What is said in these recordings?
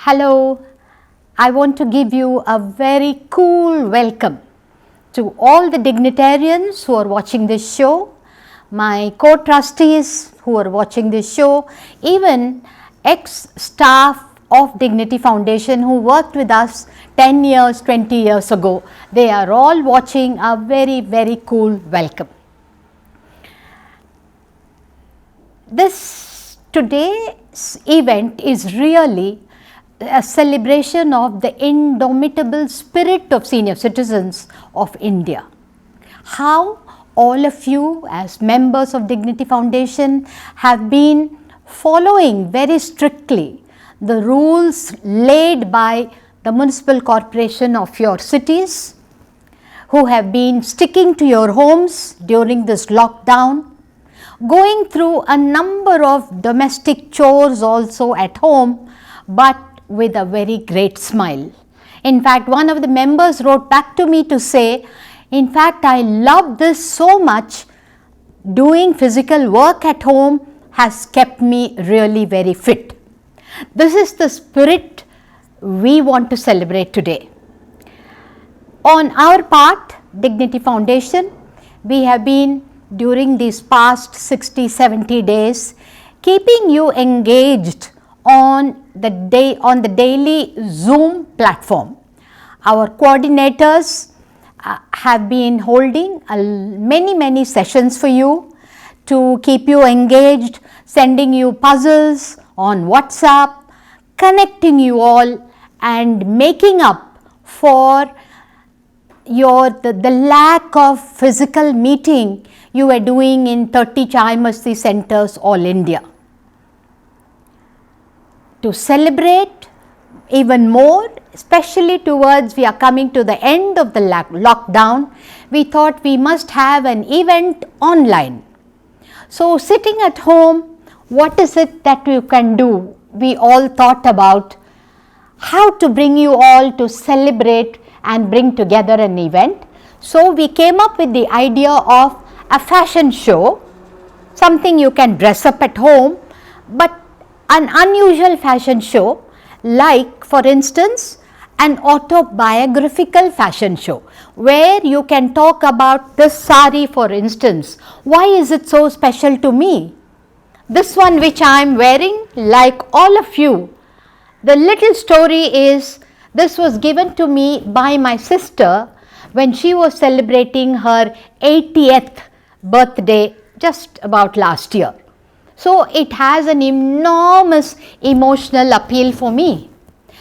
Hello, I want to give you a very cool welcome to all the dignitarians who are watching this show, my co-trustees who are watching this show, even ex-staff of Dignity Foundation who worked with us 10 years, 20 years ago. They are all watching a very cool welcome. Today's event is really a celebration of the indomitable spirit of senior citizens of India. How all of you as members of Dignity Foundation have been following very strictly the rules laid by the municipal corporation of your cities, who have been sticking to your homes during this lockdown, going through a number of domestic chores also at home, but with a very great smile. In fact, one of the members wrote back to me to say, in fact, I love this so much. Doing physical work at home has kept me really very fit. This is the spirit we want to celebrate today. On our part, Dignity Foundation, we have been during these past 60-70 days keeping you engaged on the daily Zoom platform. Our coordinators have been holding many sessions for you to keep you engaged, sending you puzzles on WhatsApp, connecting you all and making up for the lack of physical meeting you were doing in 30 Chai Masti centers all India. To celebrate even more, especially towards we are coming to the end of the lockdown, we thought we must have an event online. So sitting at home, what is it that we can do? We all thought about how to bring you all to celebrate and bring together an event. So we came up with the idea of a fashion show, something you can dress up at home, but an unusual fashion show, like for instance an autobiographical fashion show where you can talk about this sari, for instance. Why is it so special to me? This one which I am wearing, like all of you, the little story is this was given to me by my sister when she was celebrating her 80th birthday just about last year. So it has an enormous emotional appeal for me.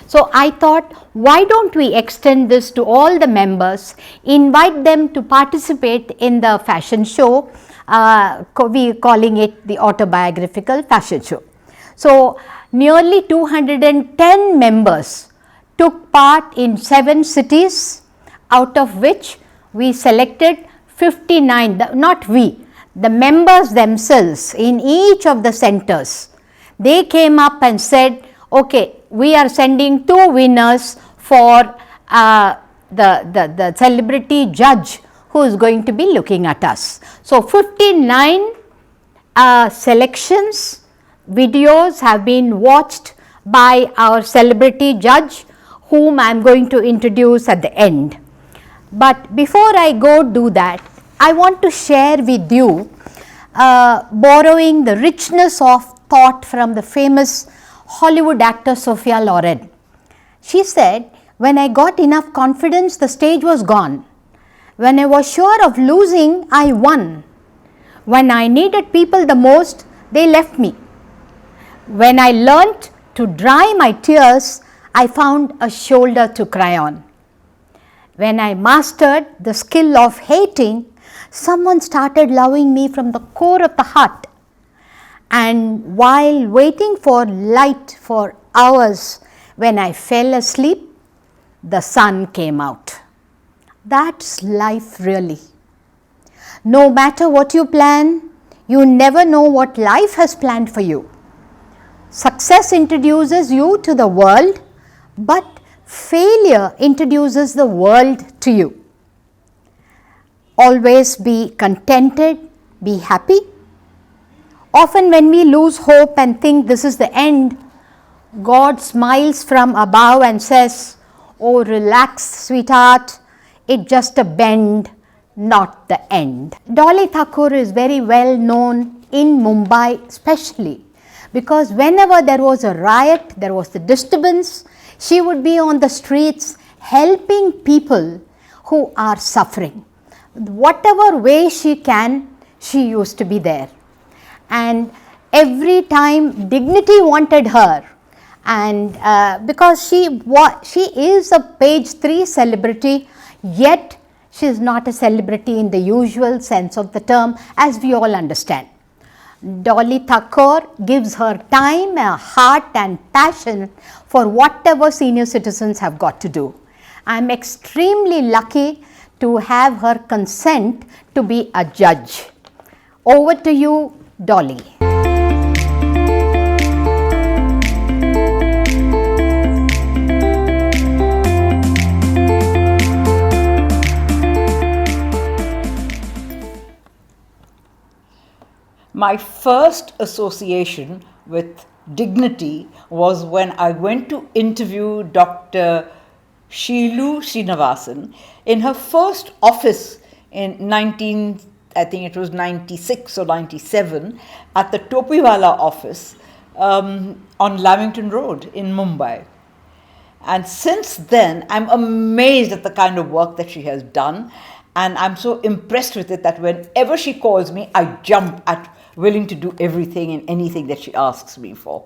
So I thought, why don't we extend this to all the members, invite them to participate in the fashion show, we are calling it the Autobiographical fashion show. So nearly 210 members took part in 7 cities, out of which we selected 59, not we, the members themselves in each of the centers. They came up and said, okay, we are sending 2 winners for the celebrity judge who is going to be looking at us. So 59 selections, videos have been watched by our celebrity judge, whom I am going to introduce at the end. But before I go do that, I want to share with you, borrowing the richness of thought from the famous Hollywood actor Sophia Loren. She said, when I got enough confidence, the stage was gone. When I was sure of losing, I won. When I needed people the most, they left me. When I learnt to dry my tears, I found a shoulder to cry on. When I mastered the skill of hating, someone started loving me from the core of the heart. And while waiting for light for hours, when I fell asleep, the sun came out. That's life really. No matter what you plan, you never know what life has planned for you. Success introduces you to the world, but failure introduces the world to you. Always be contented, be happy. Often when we lose hope and think this is the end, God smiles from above and says, "Oh, relax, sweetheart, it's just a bend, not the end." Dolly Thakur is very well known in Mumbai, especially because whenever there was a riot, there was a disturbance, she would be on the streets helping people who are suffering. Whatever way she can, she used to be there. And every time Dignity wanted her, and because she is a page 3 celebrity, yet she is not a celebrity in the usual sense of the term, as we all understand. Dolly Thakur gives her time, heart and passion for whatever senior citizens have got to do. I am extremely lucky to have her consent to be a judge. Over to you, Dolly. My first association with dignity was when I went to interview Dr. Sheelu Srinivasan in her first office in 96 or 97 at the Topiwala office on Lamington Road in Mumbai. And since then, I'm amazed at the kind of work that she has done. And I'm so impressed with it that whenever she calls me, I jump at willing to do everything and anything that she asks me for.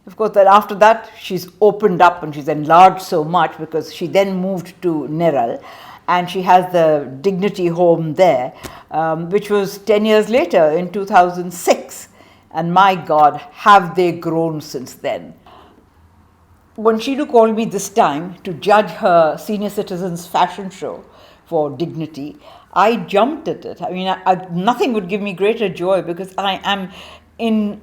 Of course, then after that, she's opened up and she's enlarged so much because she then moved to Neral and she has the Dignity Home there, which was 10 years later in 2006. And my God, have they grown since then. When Sheelu called me this time to judge her senior citizens fashion show for Dignity, I jumped at it. I mean, nothing would give me greater joy because I am in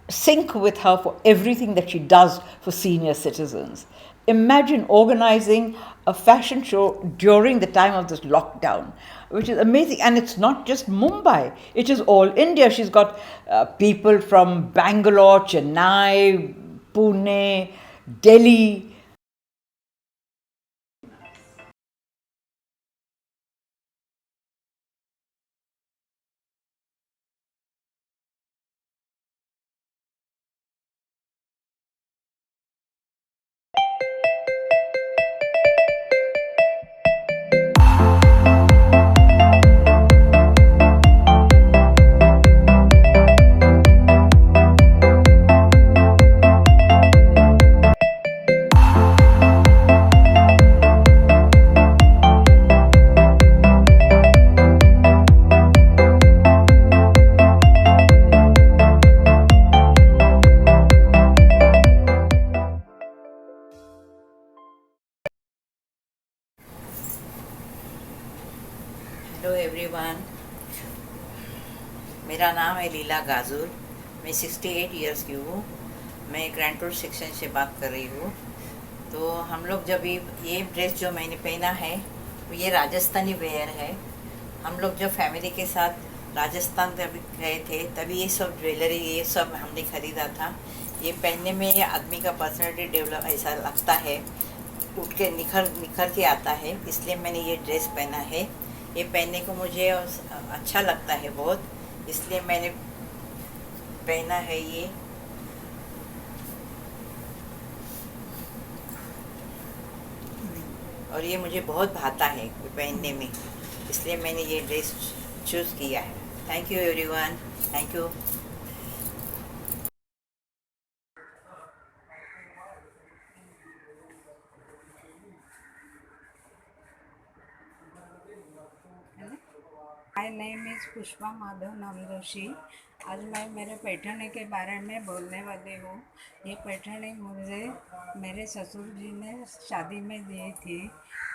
sync with her for everything that she does for senior citizens. Imagine organizing a fashion show during the time of this lockdown, which is amazing. And it's not just Mumbai, it is all India. She's got people from Bangalore, Chennai, Pune, Delhi. Hello everyone, मेरा नाम है लीला गाजुर। मैं 68 years की हूँ। मैं grand section से बात कर रही हूँ। तो हम लोग जब ये ड्रेस जो मैंने पहना है ये राजस्थानी वेयर है। हम लोग जब फैमिली के साथ राजस्थान जब गए थे तभी ये सब ज्वेलरी ये सब हमने ख़रीदा था। ये पहनने में ये आदमी का पर्सनैलिटी डेवलप ऐसा लगता है, उठ के निखर के आता है, इसलिए मैंने ये ड्रेस पहना है। ये पहनने को मुझे अच्छा लगता है बहुत, इसलिए मैंने पहना है ये। और ये मुझे बहुत भाता है पहनने में, इसलिए मैंने ये ड्रेस चूज़ किया है। Thank you everyone, thank you. My name is Pushpa Madhav Namdoshi. आज मैं मेरे पैठणी के बारे में बोलने वाली हूँ। ये पैठणी मुझे मेरे ससुर जी ने शादी में दी थी।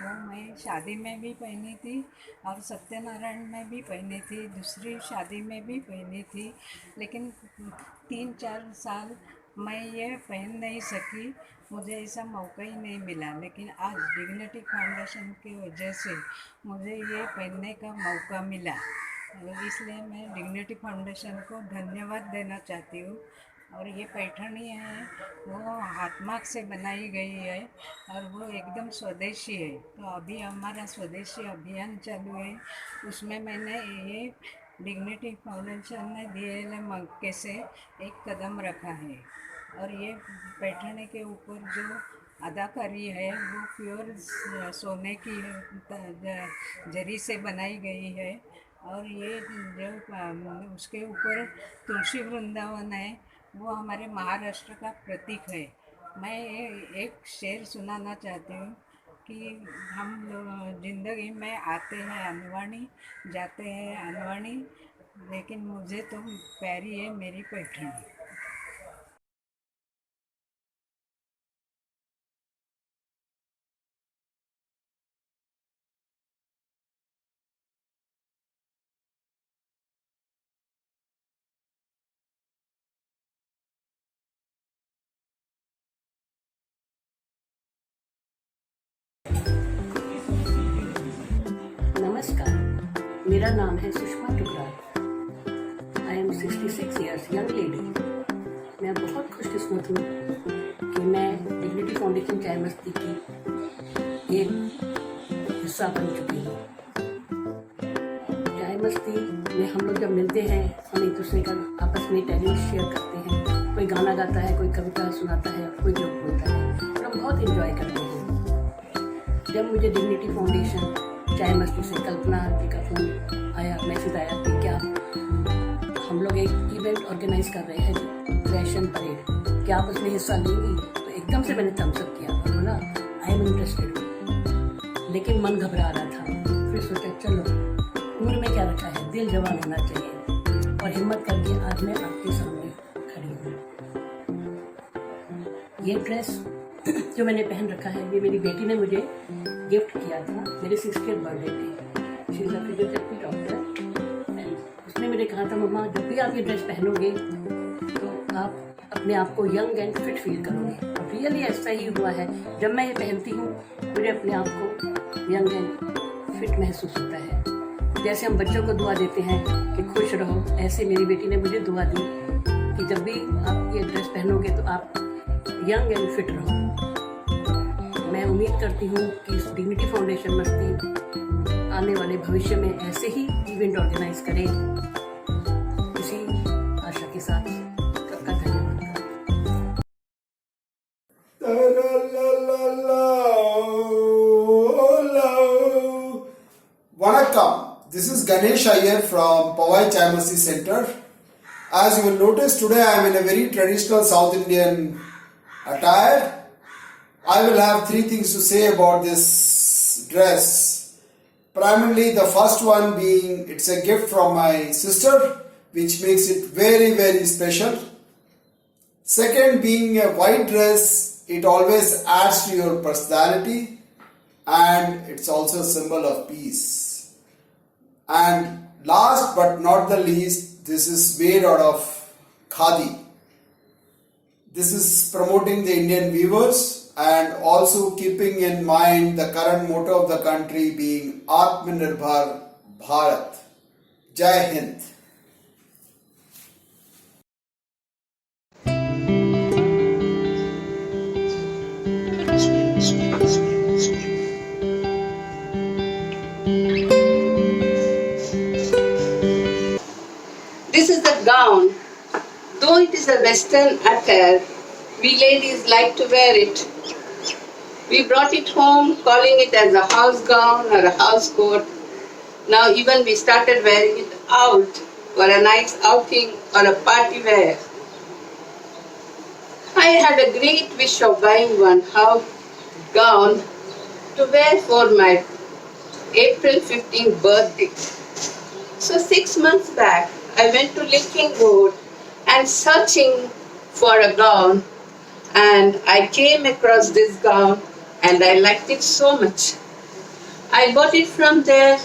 वो मैं शादी में भी पहनी थी और सत्यनारायण में भी पहनी थी, दूसरी शादी में भी पहनी थी। लेकिन 3-4 साल मैं ये पहन नहीं सकी, मुझे ऐसा मौका ही नहीं मिला। लेकिन आज डिग्निटी फाउंडेशन की वजह से मुझे ये पहनने का मौका मिला, इसलिए मैं डिग्निटी फाउंडेशन को धन्यवाद देना चाहती हूँ। और ये पैठणी है वो हाथमाग से बनाई गई है और वो एकदम स्वदेशी है। तो अभी हमारा स्वदेशी अभियान चालू है, उसमें मैंने ये डिग्निटी फाउंडेशन ने दिए मौके से एक कदम रखा है। और ये पैठणी के ऊपर जो अदाकारी है वो प्योर सोने की जरी से बनाई गई है। और ये जो उसके ऊपर तुलसी वृंदावन है वो हमारे महाराष्ट्र का प्रतीक है। मैं ये एक शेर सुनाना चाहती हूँ कि हम लोग ज़िंदगी में आते हैं अनवाणी, जाते हैं अनवाणी, लेकिन मुझे तो प्यारी है मेरी पैठणी। नमस्कार, मेरा नाम है Sushma Tukral. I am 66 years young lady. मैं बहुत खुशकिस्मत हूँ कि मैं डिग्निटी फाउंडेशन चाय मस्ती की एक हिस्सा बन चुकी हूँ। चाय मस्ती में हम लोग जब मिलते हैं हम एक दूसरे का आपस में टैलेंट शेयर करते हैं। कोई गाना गाता है, कोई कविता सुनाता है, कोई जोक बोलता है, और हम बहुत इंजॉय करते हैं। जब मुझे डिग्निटी फाउंडेशन चाय मस्ती से कल्पना जी का फोन आया, मैसेज आया कि क्या हम लोग एक इवेंट ऑर्गेनाइज कर रहे हैं फैशन परेड, क्या आप उसमें हिस्सा लेंगी? तो एकदम से मैंने थम्स अप किया और बोला आई एम इंटरेस्टेड। लेकिन मन घबरा रहा था। फिर सोचा चलो, उम्र में क्या रखा है, दिल जवान होना चाहिए, और हिम्मत करके आज मैं आपके सामने खड़ी हूँ। ये ड्रेस जो मैंने पहन रखा है ये मेरी बेटी ने मुझे गिफ्ट किया था मेरे 60th बर्थडे पे। She is a physiotherapy doctor. उसने मुझे कहा था मम्मा जब भी आप ये ड्रेस पहनोगे तो आप अपने आप को यंग एंड फिट फील करोगे। और रियली ऐसा ही हुआ है। जब मैं ये पहनती हूँ मुझे अपने आप को यंग एंड फिट महसूस होता है। जैसे हम बच्चों को दुआ देते हैं कि खुश रहो, ऐसे मेरी बेटी ने मुझे दुआ दी कि जब भी आप ये ड्रेस पहनोगे तो आप यंग एंड फिट रहो। मैं उम्मीद करती हूँ कि इस डिग्निटी फाउंडेशन मस्ती आने वाले भविष्य में ऐसे ही इवेंट ऑर्गेनाइज करे। इसी आशा के साथ सबका धन्यवाद। Vanakkam, this is Ganesh Iyer from Powai Chaimasi Center. As you will notice, today I am in a very traditional South Indian attire. I will have three things to say about this dress. Primarily, the first one being it's a gift from my sister, which makes it very, very special. Second, being a white dress, it always adds to your personality, and it's also a symbol of peace. And last but not the least, this is made out of khadi. This is promoting the Indian weavers and also keeping in mind the current motto of the country being Atmanirbhar Bharat. Jai Hind. This is the gown. Though it is a western attire, we ladies like to wear it. We brought it home calling it as a house gown or a house coat. Now even we started wearing it out for a nice outing or a party wear. I had a great wish of buying one house gown to wear for my April 15th birthday. So 6 months back, I went to Linking Road and searching for a gown, and I came across this gown and I liked it so much. I bought it from there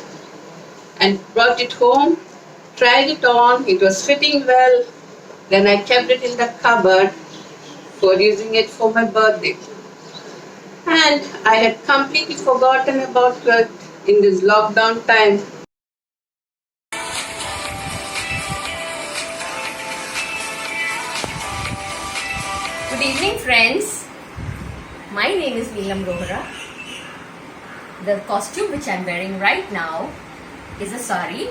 and brought it home, tried it on, it was fitting well, then I kept it in the cupboard for using it for my birthday. And I had completely forgotten about it in this lockdown time. Good evening, friends. My name is Neelam Rohra. The costume which I am wearing right now is a sari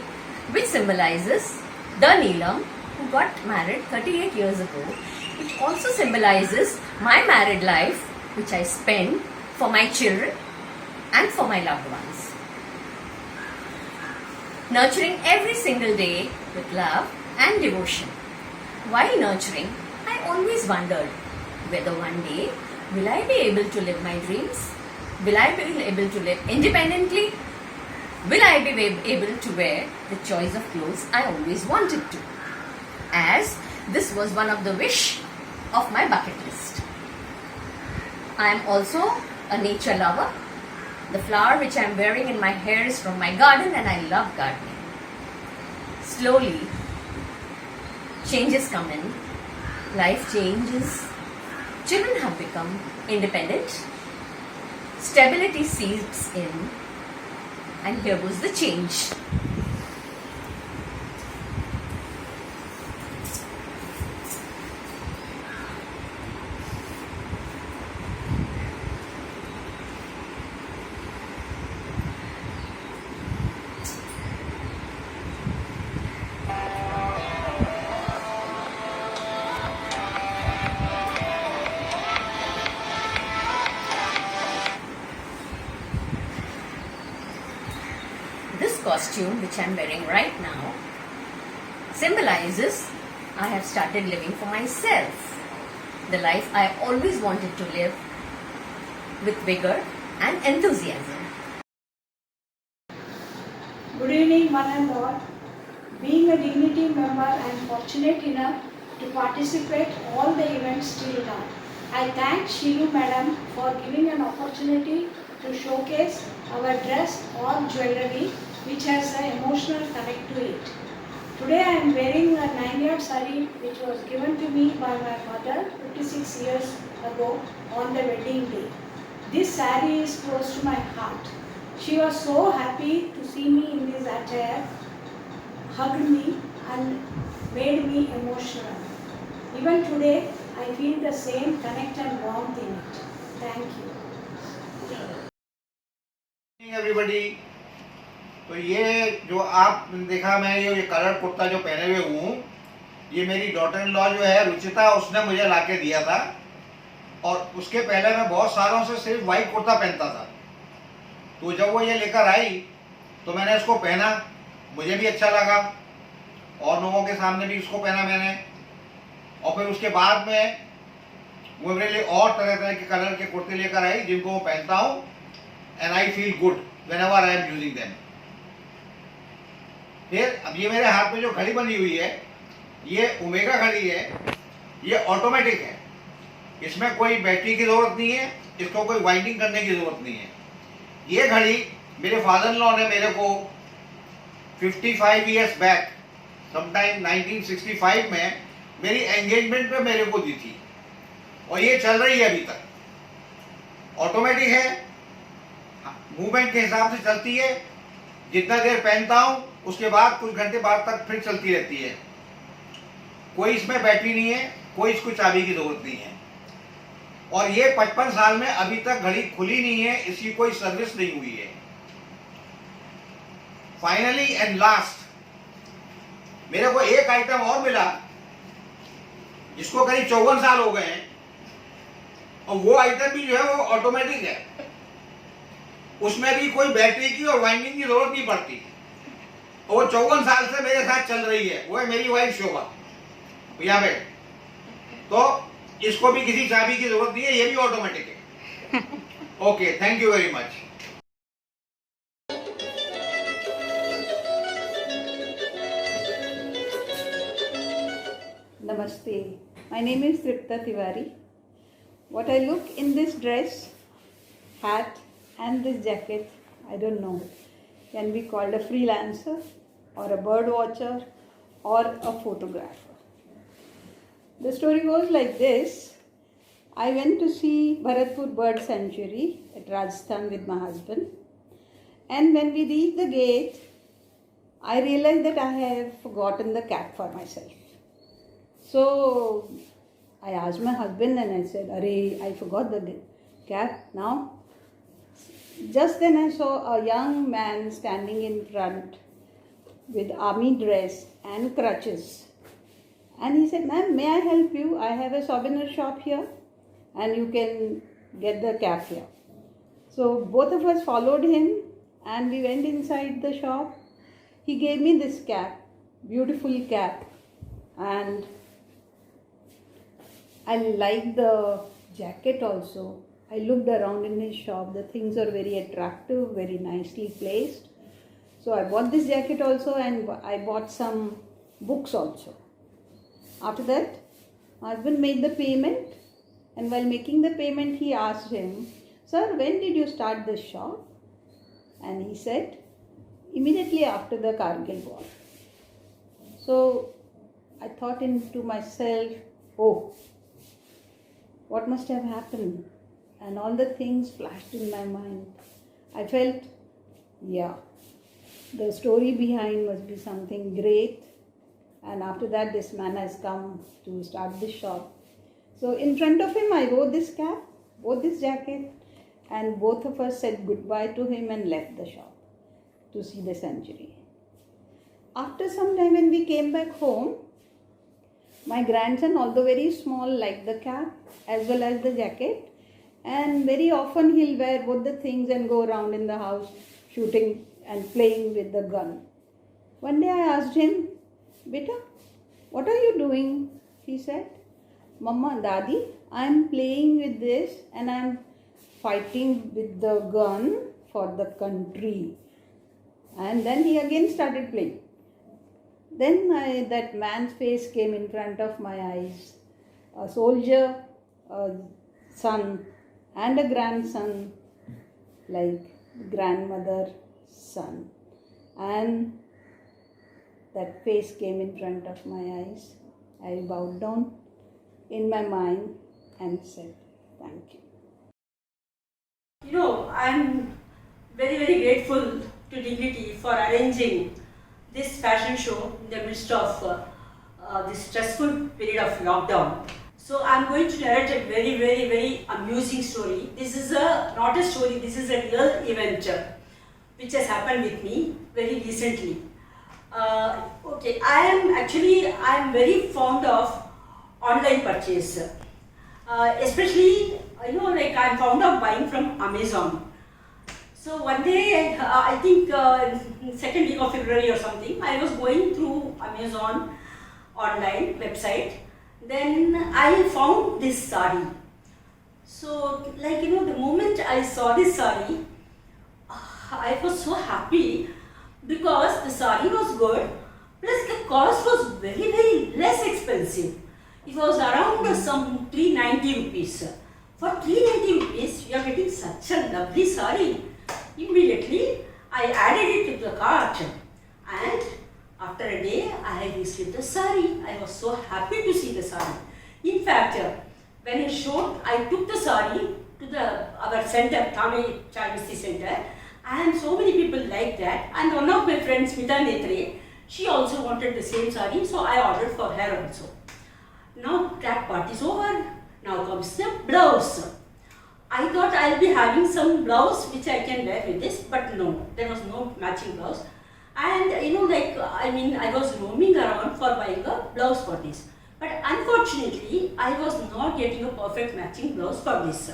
which symbolizes the Neelam who got married 38 years ago. It also symbolizes my married life which I spend for my children and for my loved ones. Nurturing every single day with love and devotion. While nurturing, I always wondered whether one day will I be able to live my dreams? Will I be able to live independently? Will I be able to wear the choice of clothes I always wanted to? As this was one of the wish of my bucket list. I am also a nature lover. The flower which I am wearing in my hair is from my garden and I love gardening. Slowly, changes come in. Life changes. Children have become independent. Stability seeps in. And here goes the change. This costume which I am wearing right now symbolizes I have started living for myself. The life I always wanted to live with vigor and enthusiasm. Good evening, one and all. Being a Dignity member, I am fortunate enough to participate all the events till now. I thank Shilu Madam for giving an opportunity to showcase our dress or jewellery which has an emotional connect to it. Today I am wearing a 9-yard sari which was given to me by my mother 56 years ago on the wedding day. This sari is close to my heart. She was so happy to see me in this attire, hugged me and made me emotional. Even today I feel the same connect and warmth in it. Thank you. Everybody, तो ये जो आप देखा मैं ये colour kurta जो पहने हुए हूँ, ये मेरी डॉटर इन लॉ जो है रुचिता, उसने मुझे लाके दिया था। और उसके पहले मैं बहुत सालों से सिर्फ वाइट कुर्ता पहनता था। तो जब वो ये लेकर आई तो मैंने इसको पहना, मुझे भी अच्छा लगा और लोगों के सामने भी इसको पहना मैंने। और फिर उसके बाद में वो मेरे लिए और तरह तरह के कलर के कुर्ते लेकर आई जिनको मैं पहनता हूँ and I feel good whenever I am using them. फिर अब ये मेरे हाथ में जो घड़ी बनी हुई है, ये ओमेगा घड़ी है, ये ऑटोमेटिक है, इसमें कोई बैटरी की जरूरत नहीं है, इसको कोई वाइंडिंग करने की जरूरत नहीं है। ये घड़ी मेरे फादर इन लॉ ने मेरे को 55 years बैक समटाइम 1965 में मेरी एंगेजमेंट पे मेरे को दी थी और ये चल रही है अभी तक। ऑटोमेटिक है, मूवमेंट के हिसाब से चलती है, जितना देर पहनता हूं उसके बाद कुछ घंटे बाद तक फिर चलती रहती है। कोई इसमें बैटरी नहीं है, कोई इसको चाबी की जरूरत नहीं है। और ये 55 साल में अभी तक घड़ी खुली नहीं है, इसकी कोई सर्विस नहीं हुई है। फाइनली एंड लास्ट मेरे को एक आइटम और मिला जिसको करीब 54 साल हो गए हैं और वो आइटम भी जो है वो ऑटोमेटिक है, उसमें भी कोई बैटरी की और वाइंडिंग की जरूरत नहीं पड़ती और वो 54 साल से मेरे साथ चल रही है। वो है मेरी वाइफ शोभा यहाँ पे। तो इसको भी किसी चाबी की जरूरत नहीं है, ये भी ऑटोमेटिक है। Okay, thank you very much. Namaste. My name is Tripta Tiwari. What I look in this dress, hat and this jacket, I don't know, can be called a freelancer or a bird watcher or a photographer. The story goes like this. I went to see Bharatpur Bird Sanctuary at Rajasthan with my husband, and when we reached the gate, I realized that I have forgotten the cap for myself. So I asked my husband and I said, "Arey, I forgot the cap now." Just then I saw a young man standing in front with army dress and crutches. And he said, "Ma'am, may I help you? I have a souvenir shop here and you can get the cap here." So both of us followed him and we went inside the shop. He gave me this cap, beautiful cap, and I liked the jacket also. I looked around in his shop. The things are very attractive, very nicely placed. So I bought this jacket also and I bought some books also. After that, my husband made the payment, and while making the payment, he asked him, "Sir, when did you start this shop?" And he said, "Immediately after the Kargil war." So I thought into myself, oh, what must have happened? And all the things flashed in my mind. I felt, yeah, the story behind must be something great. And after that, this man has come to start this shop. So in front of him, I wore this cap, wore this jacket, and both of us said goodbye to him and left the shop to see the sanctuary. After some time, when we came back home, my grandson, although very small, liked the cap as well as the jacket, and very often he'll wear both the things and go around in the house shooting and playing with the gun. One day I asked him, "Beta, what are you doing?" He said, "Mama, Dadi, I'm playing with this and I'm fighting with the gun for the country." And then he again started playing. Then that man's face came in front of my eyes. A soldier, a son and a grandson, like grandmother, son. And that face came in front of my eyes. I bowed down in my mind and said, "Thank you." You know, I'm very, very grateful to Dignity for arranging this fashion show in the midst of this stressful period of lockdown. So I'm going to narrate a very, very, very amusing story. This is not a story, this is a real event which has happened with me very recently. Okay, I am very fond of online purchase. Especially, I'm fond of buying from Amazon. So one day, I think second week of February or something, I was going through Amazon online website. Then I found this sari. So the moment I saw this sari, I was so happy because the sari was good, plus the cost was very, very less expensive. It was around some 390 rupees. For 390 rupees, you are getting such a lovely sari. Immediately, I added it to the cart, and after a day, I received the sari. I was so happy to see the sari. In fact, when I took the sari to our center, Thane Charmisi Center, and so many people liked that. And one of my friends, Smita Netre, she also wanted the same sari, so I ordered for her also. Now that part is over. Now comes the blouse. I thought I'll be having some blouse which I can wear with this, but no, there was no matching blouse. And I was roaming around for buying a blouse for this. But unfortunately, I was not getting a perfect matching blouse for this.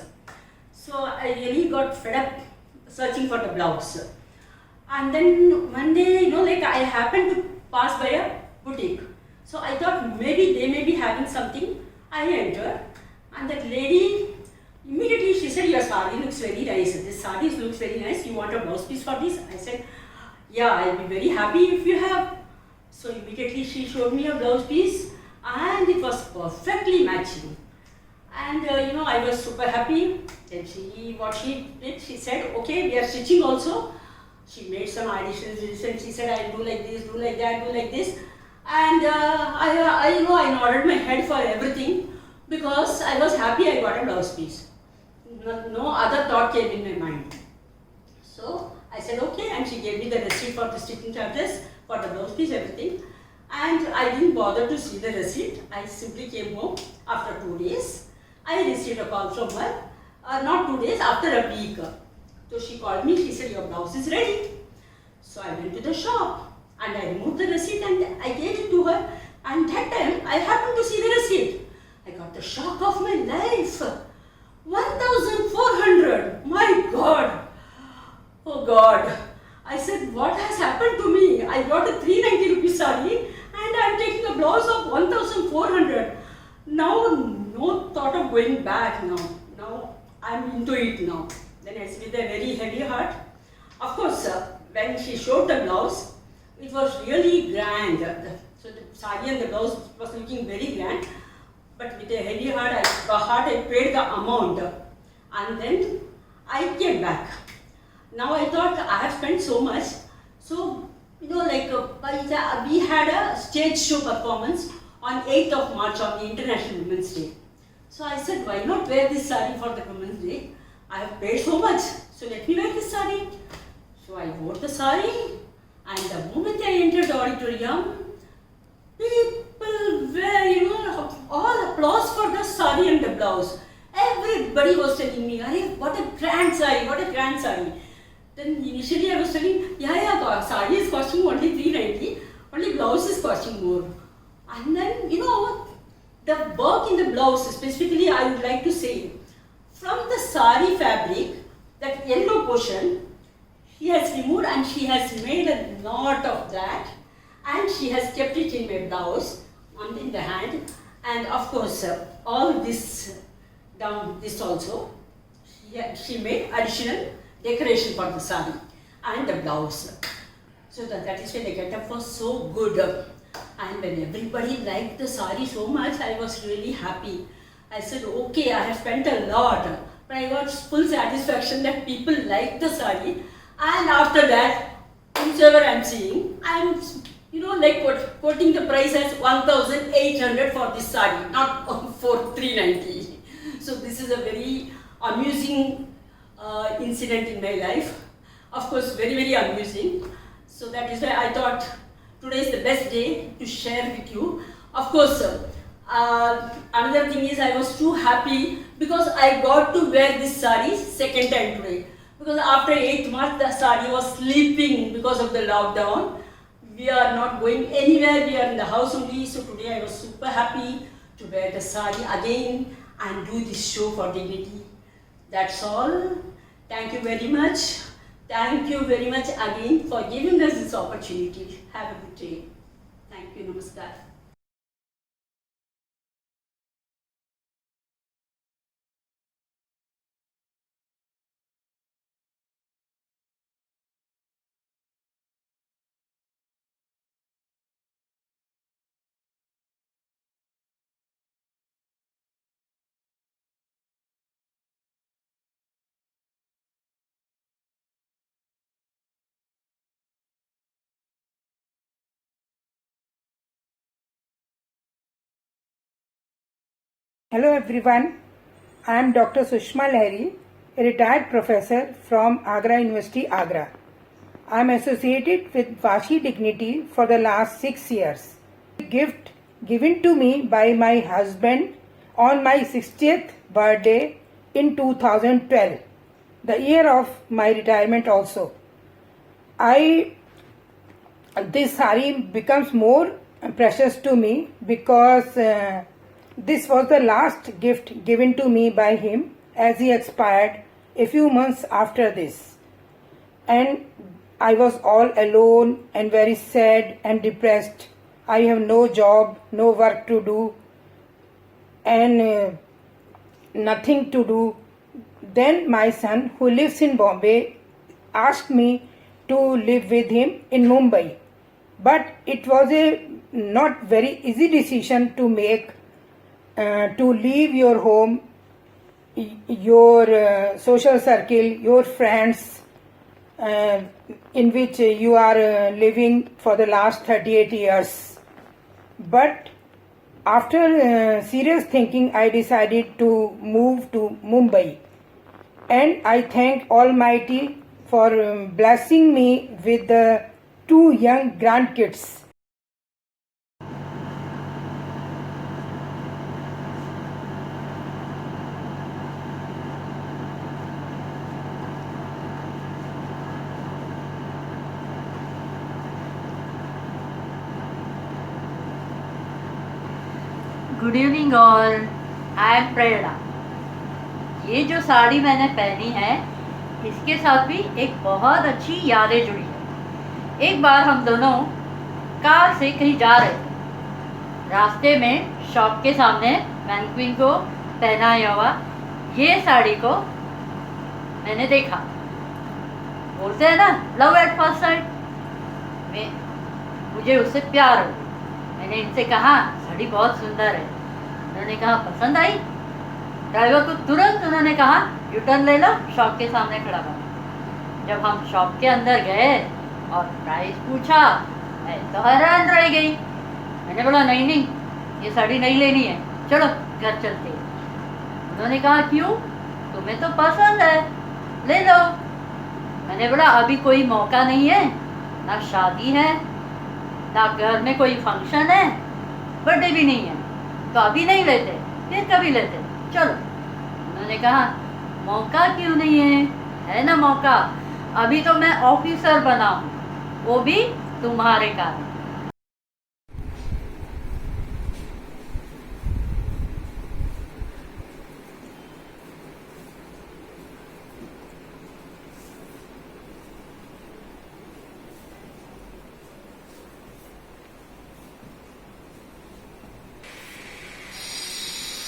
So I really got fed up searching for the blouse. And then one day, I happened to pass by a boutique. So I thought maybe they may be having something. I entered, and that lady, immediately she said, "Your sari looks very nice. This sari looks very nice. You want a blouse piece for this?" I said, "Yeah, I'll be very happy if you have." So immediately she showed me a blouse piece, and it was perfectly matching. And I was super happy. Then what she did, she said, "Okay, we are stitching also." She made some additions and she said, "I'll do like this, do like that, do like this." And I nodded my head for everything because I was happy I got a blouse piece. No other thought came in my mind. So I said okay, and she gave me the receipt for the stitching charges for the blouse piece, everything. and I didn't bother to see the receipt. I simply came home after 2 days. I received a call from her, not 2 days, after a week. So she called me, she said, your blouse is ready. So I went to the shop and I removed the receipt and I gave it to her. And that time I happened to see the receipt. I got the shock of my life. 1,400. My God. Oh God. I said, what has happened to me? I got a 390 rupees sari and I am taking a blouse of 1,400. Now, no thought of going back now. Now, I am into it now. Then I said with a very heavy heart. Of course, when she showed the blouse, it was really grand. So the sari and the blouse was looking very grand. But with a heavy heart, I paid the amount. And then I came back. Now I thought I have spent so much. So, we had a stage show performance on 8th of March on the International Women's Day. So I said, why not wear this sari for the Women's Day? I have paid so much, so let me wear this sari. So I wore the sari, and the moment I entered the auditorium, people were, all applause for the sari and the blouse. Everybody was telling me, what a grand sari, what a grand sari. Then initially I was telling, sari is costing only 390, only blouse is costing more. And then, the work in the blouse, specifically I would like to say, from the sari fabric, that yellow portion, she has removed and she has made a knot of that and she has kept it in my blouse in the hand, and of course all this down this also, she made additional decoration for the sari and the blouse. So that is why the get-up was so good. And when everybody liked the sari so much, I was really happy. I said, okay, I have spent a lot, but I got full satisfaction that people liked the sari. And after that, whosoever I am seeing, I am, quoting the price as 1,800 for this sari, not for 390. So this is a very amusing incident in my life. Of course, very, very amusing. So that is why I thought today is the best day to share with you. Of course, another thing is I was too happy because I got to wear this sari second time today. Because after 8th March, the sari was sleeping because of the lockdown. We are not going anywhere, we are in the house only. So today I was super happy to wear the sari again and do this show for dignity. That's all. Thank you very much. Thank you very much again for giving us this opportunity. Have a good day. Thank you. Namaskar. Hello everyone, I am Dr. Sushma Lahiri, a retired professor from Agra University, Agra. I am associated with Vashi Dignity for the last 6 years. A gift given to me by my husband on my 60th birthday in 2012, the year of my retirement also. This sari becomes more precious to me because this was the last gift given to me by him as he expired a few months after this. And I was all alone and very sad and depressed. I have no job, no work to do and nothing to do. Then my son, who lives in Bombay, asked me to live with him in Mumbai. But it was a not very easy decision to make, to leave your home, your social circle, your friends in which you are living for the last 38 years. But after serious thinking, I decided to move to Mumbai. And I thank Almighty for blessing me with the 2 young grandkids. Good evening all, I am Prerna. ये जो साड़ी मैंने पहनी है इसके साथ भी एक बहुत अच्छी यादें जुड़ी है। एक बार हम दोनों कार से कहीं जा रहे थे। रास्ते में शॉप के सामने मैनक्वीन को पहनाया हुआ ये साड़ी को मैंने देखा। बोलते हैं ना, लव एट फर्स्ट साइट। मुझे उससे प्यार हो गया। मैंने इनसे कहा साड़ी बहुत सुंदर है। उन्होंने कहा पसंद आई। ड्राइवर को तुरंत उन्होंने कहा यू टर्न ले लो, शॉप के सामने खड़ा कर। जब हम शॉप के अंदर गए और प्राइस पूछा, मैं तो हैरान रह गई। मैंने बोला नहीं नहीं, ये साड़ी नहीं लेनी है, चलो घर चलते हैं। उन्होंने कहा क्यों, तुम्हें तो पसंद है, ले लो। मैंने बोला अभी कोई मौका नहीं है, ना शादी है, ना घर में कोई फंक्शन है, बर्थडे भी नहीं है, तो अभी नहीं लेते, फिर कभी लेते, चलो। उन्होंने कहा मौका क्यों नहीं है ना मौका। अभी तो मैं ऑफिसर बना हूँ, वो भी तुम्हारे कारण।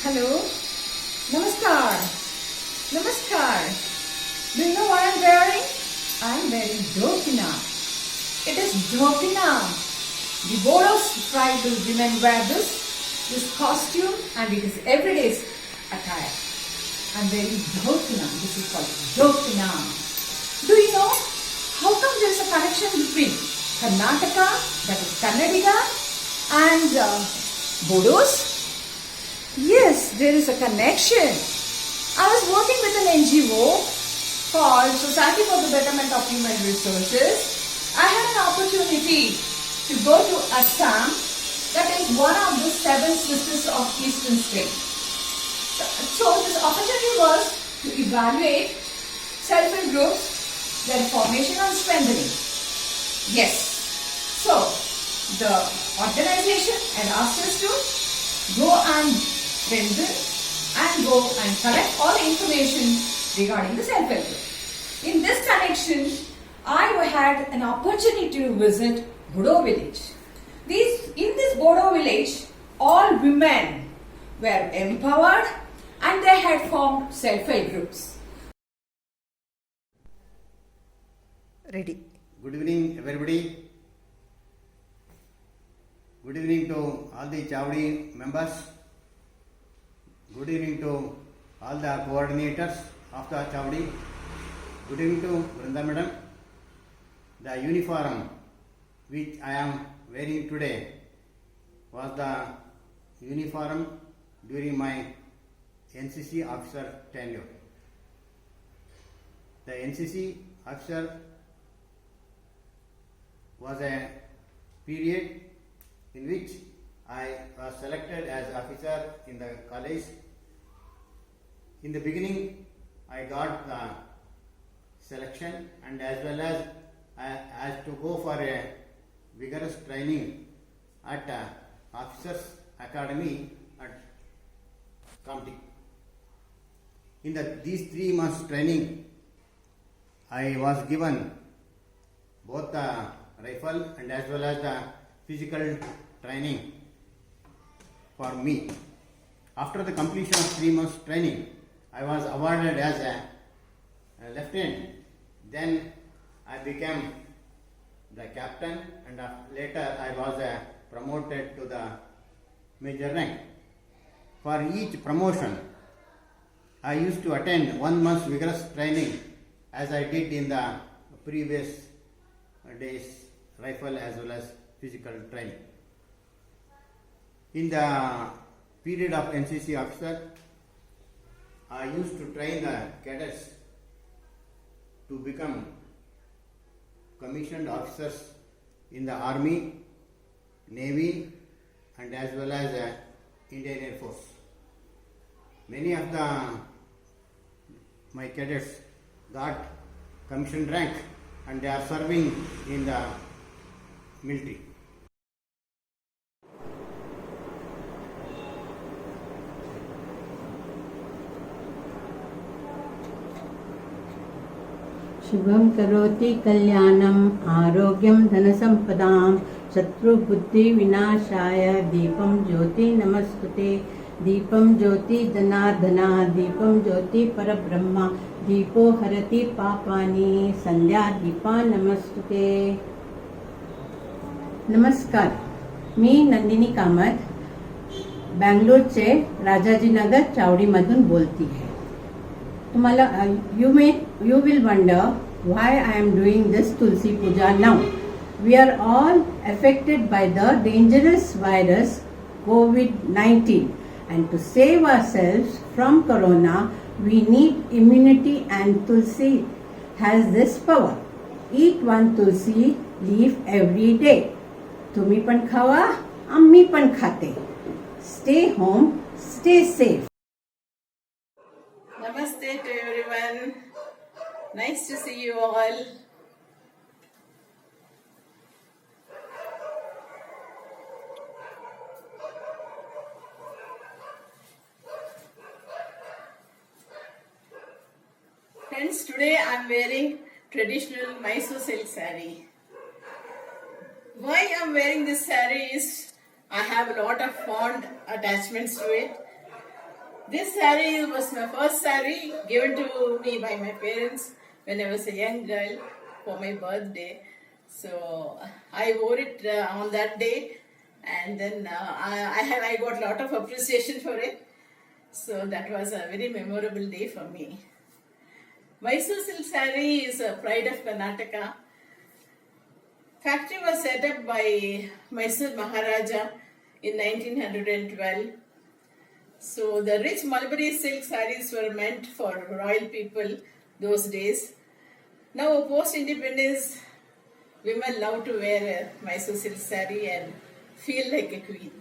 Hello. Namaskar. Namaskar. Do you know what I'm wearing? I'm wearing dhokina. It is dhokina. The Bodo tribal women wear this costume, and it is everyday attire. I'm wearing dhokina. This is called dhokina. Do you know how come there is a connection between Karnataka, that is Kannadiga, and Bodos? Yes, there is a connection. I was working with an NGO called Society for the Betterment of Human Resources. I had an opportunity to go to Assam, that is one of the 7 sisters of Eastern State. So this opportunity was to evaluate self-help groups, their formation and strengthening. Yes. So the organization had asked us to go and strengthen and go and collect all the information regarding the self-help group. In this connection, I had an opportunity to visit Bodo village. In this Bodo village, all women were empowered and they had formed self-help groups. Ready. Good evening, everybody. Good evening to all the Chavdi members. Good evening to all the coordinators of the Chavdi. Good evening to Vrunda Madam. The uniform which I am wearing today was the uniform during my NCC officer tenure. The NCC officer was a period in which I was selected as officer in the college. In the beginning, I got the selection and as well as to go for a vigorous training at Officers Academy at Kamti. In these 3 months training, I was given both the rifle and as well as the physical training for me. After the completion of 3 months training, I was awarded as a lieutenant. Then I became the captain and later I was promoted to the major rank. For each promotion, I used to attend 1 month's vigorous training as I did in the previous days, rifle as well as physical training. In the period of NCC officer, I used to train the cadets to become commissioned officers in the Army, Navy and as well as Indian Air Force. Many of my cadets got commissioned rank and they are serving in the military. शुभं करोति कल्याणम् आरोग्यं धनसम्पदां शत्रुबुद्धिविनाशाय दीपं ज्योति नमस्तुते दीपं ज्योति जनार्दना दीपं ज्योति परब्रह्म दीपो हरति पापानि संध्या दीपा नमस्तुते. नमस्कार, मी नंदिनी कामत बँगलोरचे राजाजीनगर चावडीमधून बोलती आहे. तुम्हाला you will wonder why I am doing this Tulsi Puja now. We are all affected by the dangerous virus COVID-19, and to save ourselves from corona we need immunity, and Tulsi has this power. Eat one Tulsi leaf every day. तुम्ही पण खावा, आम्ही पण खाते. Stay home, stay safe. Namaste to everyone. Nice to see you all. Friends, today I am wearing traditional Mysore silk saree. Why I am wearing this saree is I have a lot of fond attachments to it. This saree was my first saree given to me by my parents when I was a young girl for my birthday. So I wore it on that day, and then I got a lot of appreciation for it. So that was a very memorable day for me. Mysore silk saree is a pride of Karnataka. Factory was set up by Mysore Maharaja in 1912. So the rich Mulberry silk sarees were meant for royal people those days. Now post-independence, women love to wear a Mysore silk saree and feel like a queen.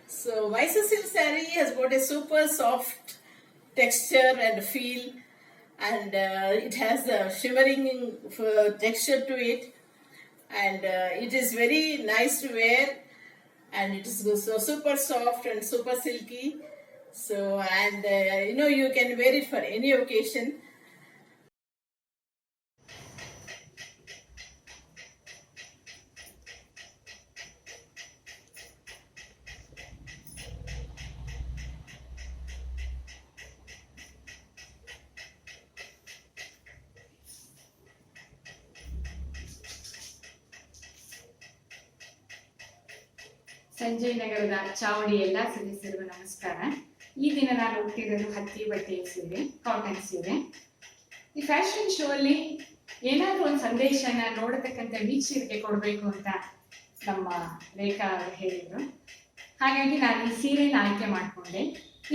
So Mysore silk saree has got a super soft texture and feel, and it has a shimmering texture to it, and it is very nice to wear, and it is so super soft and super silky. So, and you can wear it for any occasion. Sanjay ನಗರದ ಚಾವಡಿ ಎಲ್ಲ ಸದಸ್ಯರಿಗೂ ನಮಸ್ಕಾರ. ಈ ದಿನ ನಾನು ಹುಟ್ಟಿರೋದು ಹತ್ತಿ ಬಟ್ಟೆಯ ಸೀರೆ, cotton ಸೀರೆ. ಈ ಫ್ಯಾಷನ್ ಶೋ ಅಲ್ಲಿ ಏನಾದ್ರೂ ಒಂದು ಸಂದೇಶನ ನೋಡತಕ್ಕಂಥ ವೀಕ್ಷಕರಿಗೆ ಕೊಡಬೇಕು ಅಂತ ನಮ್ಮ ರೇಖಾ ಅವರು ಹೇಳಿದ್ರು. ಹಾಗಾಗಿ ನಾನು ಈ ಸೀರೆನ ಆಯ್ಕೆ ಮಾಡಿಕೊಂಡೆ.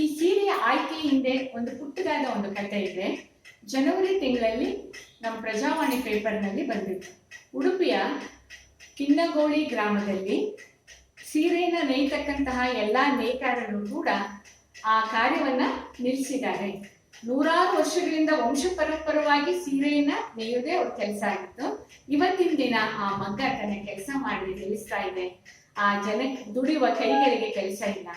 ಈ ಸೀರೆಯ ಆಯ್ಕೆ ಹಿಂದೆ ಒಂದು ಪುಟ್ಟದಾದ ಒಂದು ಕಥೆ ಇದೆ. ಜನವರಿ ತಿಂಗಳಲ್ಲಿ ನಮ್ಮ ಪ್ರಜಾವಾಣಿ ಪೇಪರ್ನಲ್ಲಿ ಬಂದಿತ್ತು. ಉಡುಪಿಯ ಕಿನ್ನಗೋಳಿ ಗ್ರಾಮದಲ್ಲಿ ಸೀರೆಯನ್ನ ನೇಯ್ತಕ್ಕಂತಹ ಎಲ್ಲಾ ನೇಕಾರರು ಕೂಡ ಆ ಕಾರ್ಯವನ್ನ ನಿಲ್ಲಿಸಿದ್ದಾರೆ. ನೂರಾರು ವರ್ಷಗಳಿಂದ ವಂಶ ಪರಂಪರವಾಗಿ ಸೀರೆಯನ್ನ ನೇಯುವುದೇ ಅವ್ರ ಕೆಲಸ ಆಗಿತ್ತು. ಇವತ್ತಿನ ದಿನ ಆ ಮಗ್ಗ ತನ್ನ ಕೆಲಸ ಮಾಡಿ ನಿಲ್ಲಿಸ್ತಾ ಇದೆ. ಆ ಜನಕ್ಕೆ ದುಡಿಯುವ ಕೈಗಳಿಗೆ ಕೆಲಸ ಇಲ್ಲ.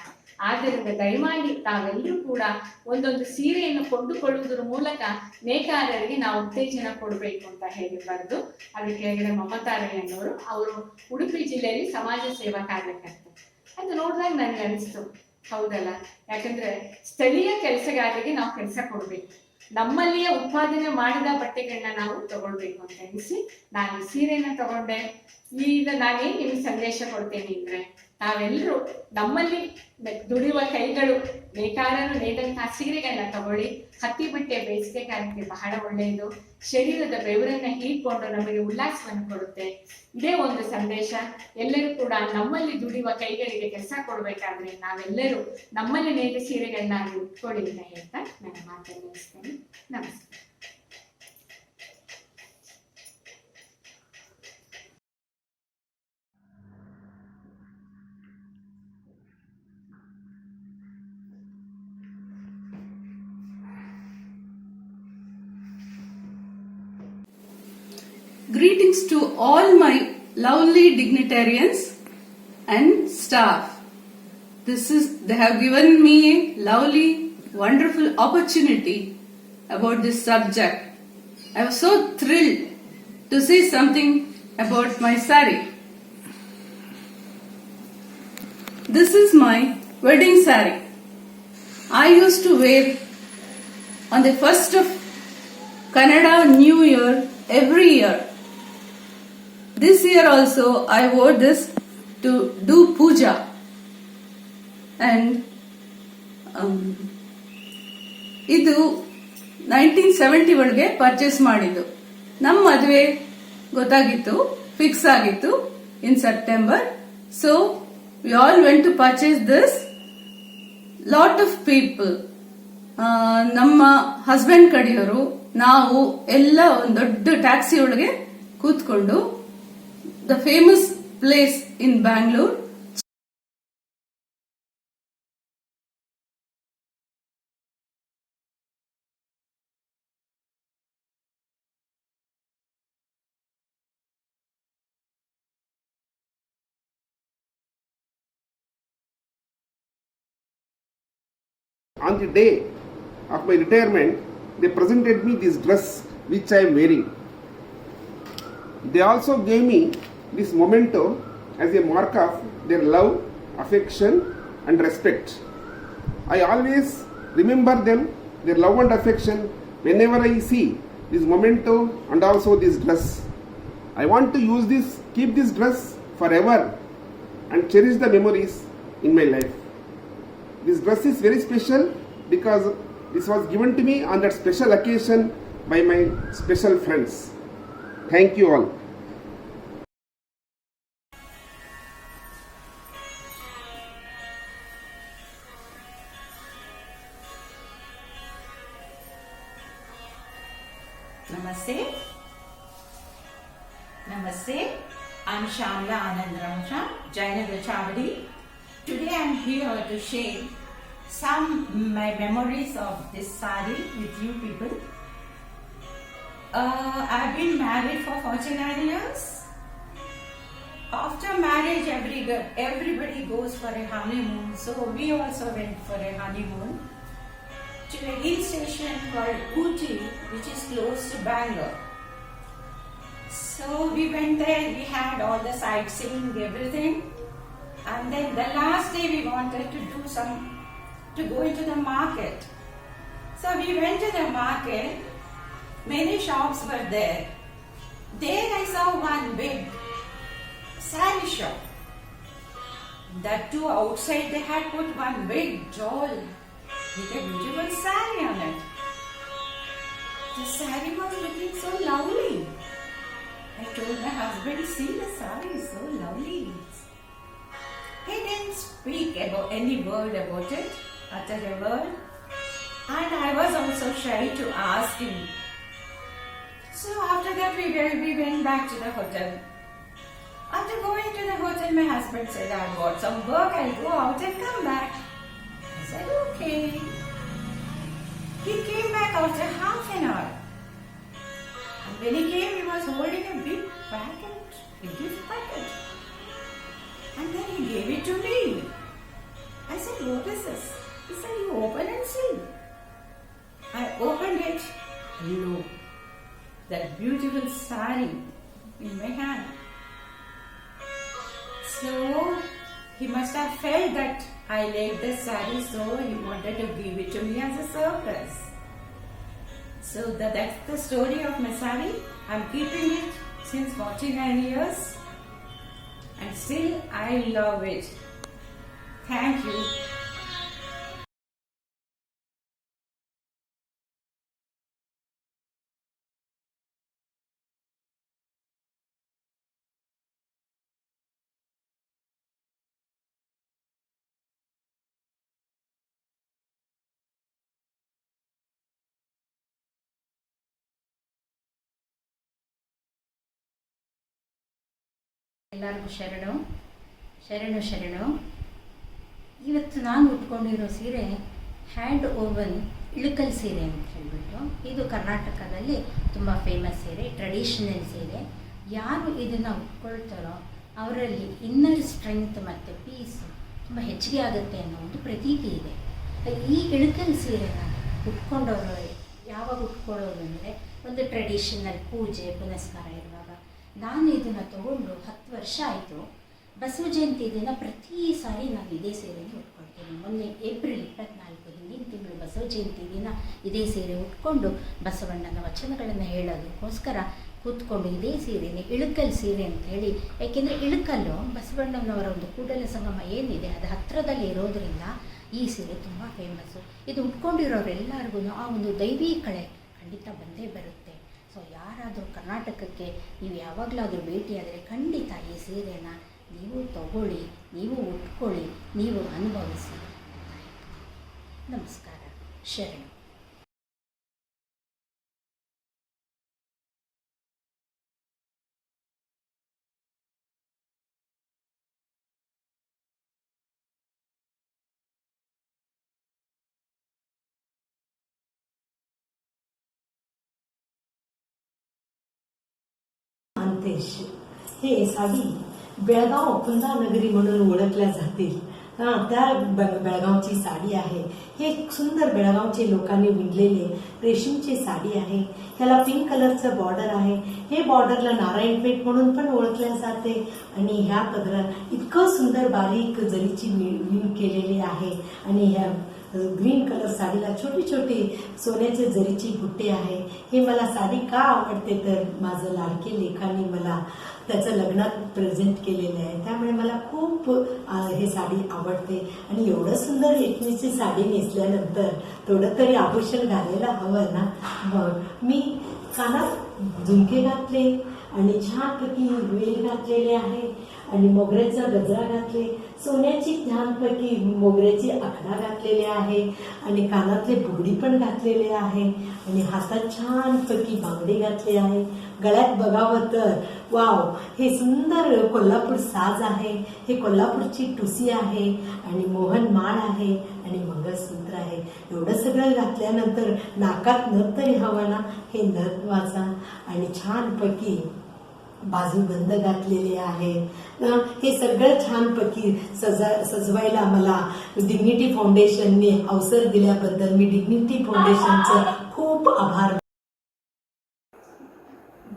ಆದ್ದರಿಂದ ದಯಮಾಡಿ ತಾವೆಲ್ಲರೂ ಕೂಡ ಒಂದೊಂದು ಸೀರೆಯನ್ನು ಕೊಂಡುಕೊಳ್ಳುವುದರ ಮೂಲಕ ನೇಕಾರರಿಗೆ ನಾವು ಉತ್ತೇಜನ ಕೊಡಬೇಕು ಅಂತ ಹೇಳಿ ಬರೆದು ಅದಕ್ಕೆ ಕೆಳಗಡೆ ಮಮತಾರಯ್ಯನವರು, ಅವರು ಉಡುಪಿ ಜಿಲ್ಲೆಯಲ್ಲಿ ಸಮಾಜ ಸೇವಾ ಕಾರ್ಯಕರ್ತೆ. ಅದು ನೋಡಿದಾಗ ನನಗೆ ಅನಿಸ್ತು, ಹೌದಲ್ಲ, ಯಾಕಂದ್ರೆ ಸ್ಥಳೀಯ ಕೆಲಸಗಾರರಿಗೆ ನಾವು ಕೆಲಸ ಕೊಡ್ಬೇಕು, ನಮ್ಮಲ್ಲಿಯೇ ಉತ್ಪಾದನೆ ಮಾಡಿದ ಬಟ್ಟೆಗಳನ್ನ ನಾವು ತಗೊಳ್ಬೇಕು ಅಂತ ಅನಿಸಿ ನಾನು ಸೀರೆನ ತಗೊಂಡೆ. ಈಗ ನಾನೇನ್ ನಿಮ್ಗೆ ಸಂದೇಶ ಕೊಡ್ತೇನೆ ಅಂದ್ರೆ, ನಾವೆಲ್ಲರೂ ನಮ್ಮಲ್ಲಿ ದುಡಿಯುವ ಕೈಗಳು ನೇಕಾರರು ನೇದಂತಹ ಸೀರೆಗಳನ್ನ ತಗೊಳ್ಳಿ. ಹತ್ತಿ ಬಟ್ಟೆ ಬೇಸಿಗೆ ಕಾಲಕ್ಕೆ ಬಹಳ ಒಳ್ಳೆಯದು. ಶರೀರದ ಬೆವರನ್ನ ಹೀರ್ಕೊಂಡು ನಮಗೆ ಉಲ್ಲಾಸವನ್ನು ಕೊಡುತ್ತೆ. ಇದೇ ಒಂದು ಸಂದೇಶ. ಎಲ್ಲರೂ ಕೂಡ ನಮ್ಮಲ್ಲಿ ದುಡಿಯುವ ಕೈಗಳಿಗೆ ಕೆಲಸ ಕೊಡ್ಬೇಕಾದ್ರೆ ನಾವೆಲ್ಲರೂ ನಮ್ಮಲ್ಲಿ ನೇಯ್ದ ಸೀರೆಗಳನ್ನ ಉಟ್ಕೊಳ್ಳಿ ಅಂತ ಹೇಳ್ತಾ ನನ್ನ ಮಾತನ್ನು ಮುಗಿಸ್ತೇನೆ. ನಮಸ್ಕಾರ. Greetings to all my lovely dignitarians and staff. They have given me a lovely, wonderful opportunity about this subject. I was so thrilled to see something about my sari. This is my wedding sari. I used to wear on the 1st of Kannada New Year every year. This year also I wore this to do puja. And ಇದು 1970 ಒಳಗೆ purchase ಮಾಡಿದ್ದು. ನಮ್ಮ ಮದುವೆ ಗೊತ್ತಾಗಿತ್ತು, fix ಆಗಿತ್ತು in September. So we all went to purchase this. Lot of people, ನಮ್ಮ husband ಕಡೆಯವರು, ನಾವು ಎಲ್ಲ ಒಂದು ದೊಡ್ಡ ಟ್ಯಾಕ್ಸಿ ಒಳಗೆ ಕೂತ್ಕೊಂಡು the famous place in Bangalore, on the day of my retirement, they presented me this dress which I am wearing. They also gave me this memento as a mark of their love, affection and respect. I always remember them, their love and affection, whenever I see this memento and also this dress. I want to use this, keep this dress forever and cherish the memories in my life. This dress is very special because this was given to me on that special occasion by my special friends. Thank you all. Namaste. Namaste. I'm Shamla Anandramasha, Jainagar Chavadi. Today I'm here to share some my memories of this sari with you people. I've been married for 49 years. After marriage, everybody goes for a honeymoon, so we also went for a honeymoon to a hill station called Ooty, which is close to Bangalore. So we went there, we had all the sightseeing, everything. And then the last day we wanted to go into the market. So we went to the market, many shops were there. There I saw one big sari shop. That too outside they had put one big doll with a beautiful sari on it. The sari was looking so lovely. I told my husband, see the sari is so lovely. He didn't speak about any word about it, utter a word, and I was also shy to ask him. So after that we went back to the hotel. After going to the hotel, my husband said, I've got some work, I'll go out and come back. I said, okay. He came back after half an hour. And when he came, he was holding a big packet, a gift packet. And then he gave it to me. I said, what is this? He said, you open and see. I opened it. Lo, that beautiful sari in my hand. So he must have felt that I liked the sari, so he wanted to give it to me as a surprise. So that's the story of my sari. I'm keeping it since 49 years. And still I love it. Thank you. ಎಲ್ಲರಿಗೂ ಶರಣು ಶರಣು. ಇವತ್ತು ನಾನು ಉಟ್ಕೊಂಡಿರೋ ಸೀರೆ hand oven Ilkal ಸೀರೆ ಅಂತ ಹೇಳ್ಬಿಟ್ಟು, ಇದು ಕರ್ನಾಟಕದಲ್ಲಿ ತುಂಬ ಫೇಮಸ್ ಸೀರೆ, ಟ್ರೆಡಿಷನಲ್ ಸೀರೆ. ಯಾರು ಇದನ್ನು ಉಟ್ಕೊಳ್ತಾರೋ ಅವರಲ್ಲಿ ಇನ್ನರ್ ಸ್ಟ್ರೆಂತ್ ಮತ್ತು ಪೀಸ್ ತುಂಬ ಹೆಚ್ಚಿಗೆ ಆಗುತ್ತೆ ಅನ್ನೋ ಒಂದು ಪ್ರತೀತಿ ಇದೆ. ಈ ಇಳಕಲ್ ಸೀರೆನ ಉಟ್ಕೊಂಡವರು ಯಾವಾಗ ಉಟ್ಕೊಳ್ಳೋದು ಅಂದರೆ ಒಂದು ಟ್ರೆಡಿಷನಲ್ ಪೂಜೆ ಪುನಸ್ಕಾರ ಇರುವಾಗ ನಾನು ಇದನ್ನು ತಗೊಂಡು 10 ವರ್ಷ ಆಯಿತು. ಬಸವ ಜಯಂತಿ ದಿನ ಪ್ರತಿ ಸಾರಿ ನಾನು ಇದೇ ಸೀರೆಯನ್ನು ಉಟ್ಕೊಳ್ತೀನಿ. ಮೊನ್ನೆ ಏಪ್ರಿಲ್ 24 ಹಿಂದಿನ ತಿಂಗಳು ಬಸವ ಜಯಂತಿ ದಿನ ಇದೇ ಸೀರೆ ಉಟ್ಕೊಂಡು ಬಸವಣ್ಣನ ವಚನಗಳನ್ನು ಹೇಳೋದಕ್ಕೋಸ್ಕರ ಕೂತ್ಕೊಂಡು ಇದೇ ಸೀರೆನೇ ಇಳಕಲ್ ಸೀರೆ ಅಂತ ಹೇಳಿ, ಯಾಕೆಂದರೆ ಇಳಕಲ್ಲು ಬಸವಣ್ಣನವರ ಒಂದು ಕೂಡಲ ಸಂಗಮ ಏನಿದೆ ಅದು ಹತ್ತಿರದಲ್ಲಿ ಇರೋದರಿಂದ ಈ ಸೀರೆ ತುಂಬ ಫೇಮಸ್ಸು. ಇದು ಉಟ್ಕೊಂಡಿರೋರೆಲ್ಲರಿಗೂ ಆ ಒಂದು ದೈವೀ ಕಳೆ ಖಂಡಿತ ಬಂದೇ ಬರುತ್ತೆ. ಸೊ ಯಾರಾದರೂ ಕರ್ನಾಟಕಕ್ಕೆ ನೀವು ಯಾವಾಗಲಾದರೂ ಭೇಟಿಯಾದರೆ ಖಂಡಿತ ಈ ಸೀರೆನ ನೀವು ತಗೊಳ್ಳಿ, ನೀವು ಉಟ್ಕೊಳ್ಳಿ, ನೀವು ಅನುಭವಿಸಿ. ನಮಸ್ಕಾರ, ಶರಣು. अंतेश हे साडी बेळगाव पुन्हा नगरी म्हणून ओळखल्या जातील. त्या बेळगावची साडी आहे. हे सुंदर बेळगावचे लोकांनी विणलेले रेशीमची साडी आहे. ह्याला पिंक कलरचं बॉर्डर आहे. हे बॉर्डरला नारायणपेठ म्हणून पण ओळखल्या जाते. आणि ह्या पदरात इतकं सुंदर बारीक जरीची विण केलेली आहे. आणि ह्या ग्रीन कलर साडीला छोटी छोटी सोन्याचे जरीची बुट्टे आहे. हे मला साडी का आवडते तर माझं लाडके लेखाने मला त्याचं लग्नात प्रेझेंट केलेलं आहे. त्यामुळे मला खूप हे साडी आवडते. आणि एवढं सुंदर एकवीसची साडी नेसल्यानंतर थोडं तरी आभूषण घालायला हवं ना. मग मी कानात झुमके घातले आणि छानपैकी वेल घातलेले आहे आणि मोगऱ्याचा गजरा घातले. सोन्याची छानपैकी मोगऱ्याची आकडा घातलेले आहे आणि कानातले बुगडी पण घातलेले आहे आणि हातात छानपैकी बांगडी घातली आहे. गळ्यात बघावं तर वाव, हे सुंदर कोल्हापूर साज आहे. हे कोल्हापूरची टुसी आहे आणि मोहन माळ आहे आणि मंगळसूत्र आहे. एवढं सगळं घातल्यानंतर नाकात नथ तरी हवा ना. हे नथ वाचा आणि छानपैकी बाजूबंद घातलेले आहे. हे सगळं छानपैकी सजवायला मला डिग्निटी फाउंडेशनने अवसर दिल्याबद्दल मी डिग्निटी फाउंडेशनचं खूप आभार.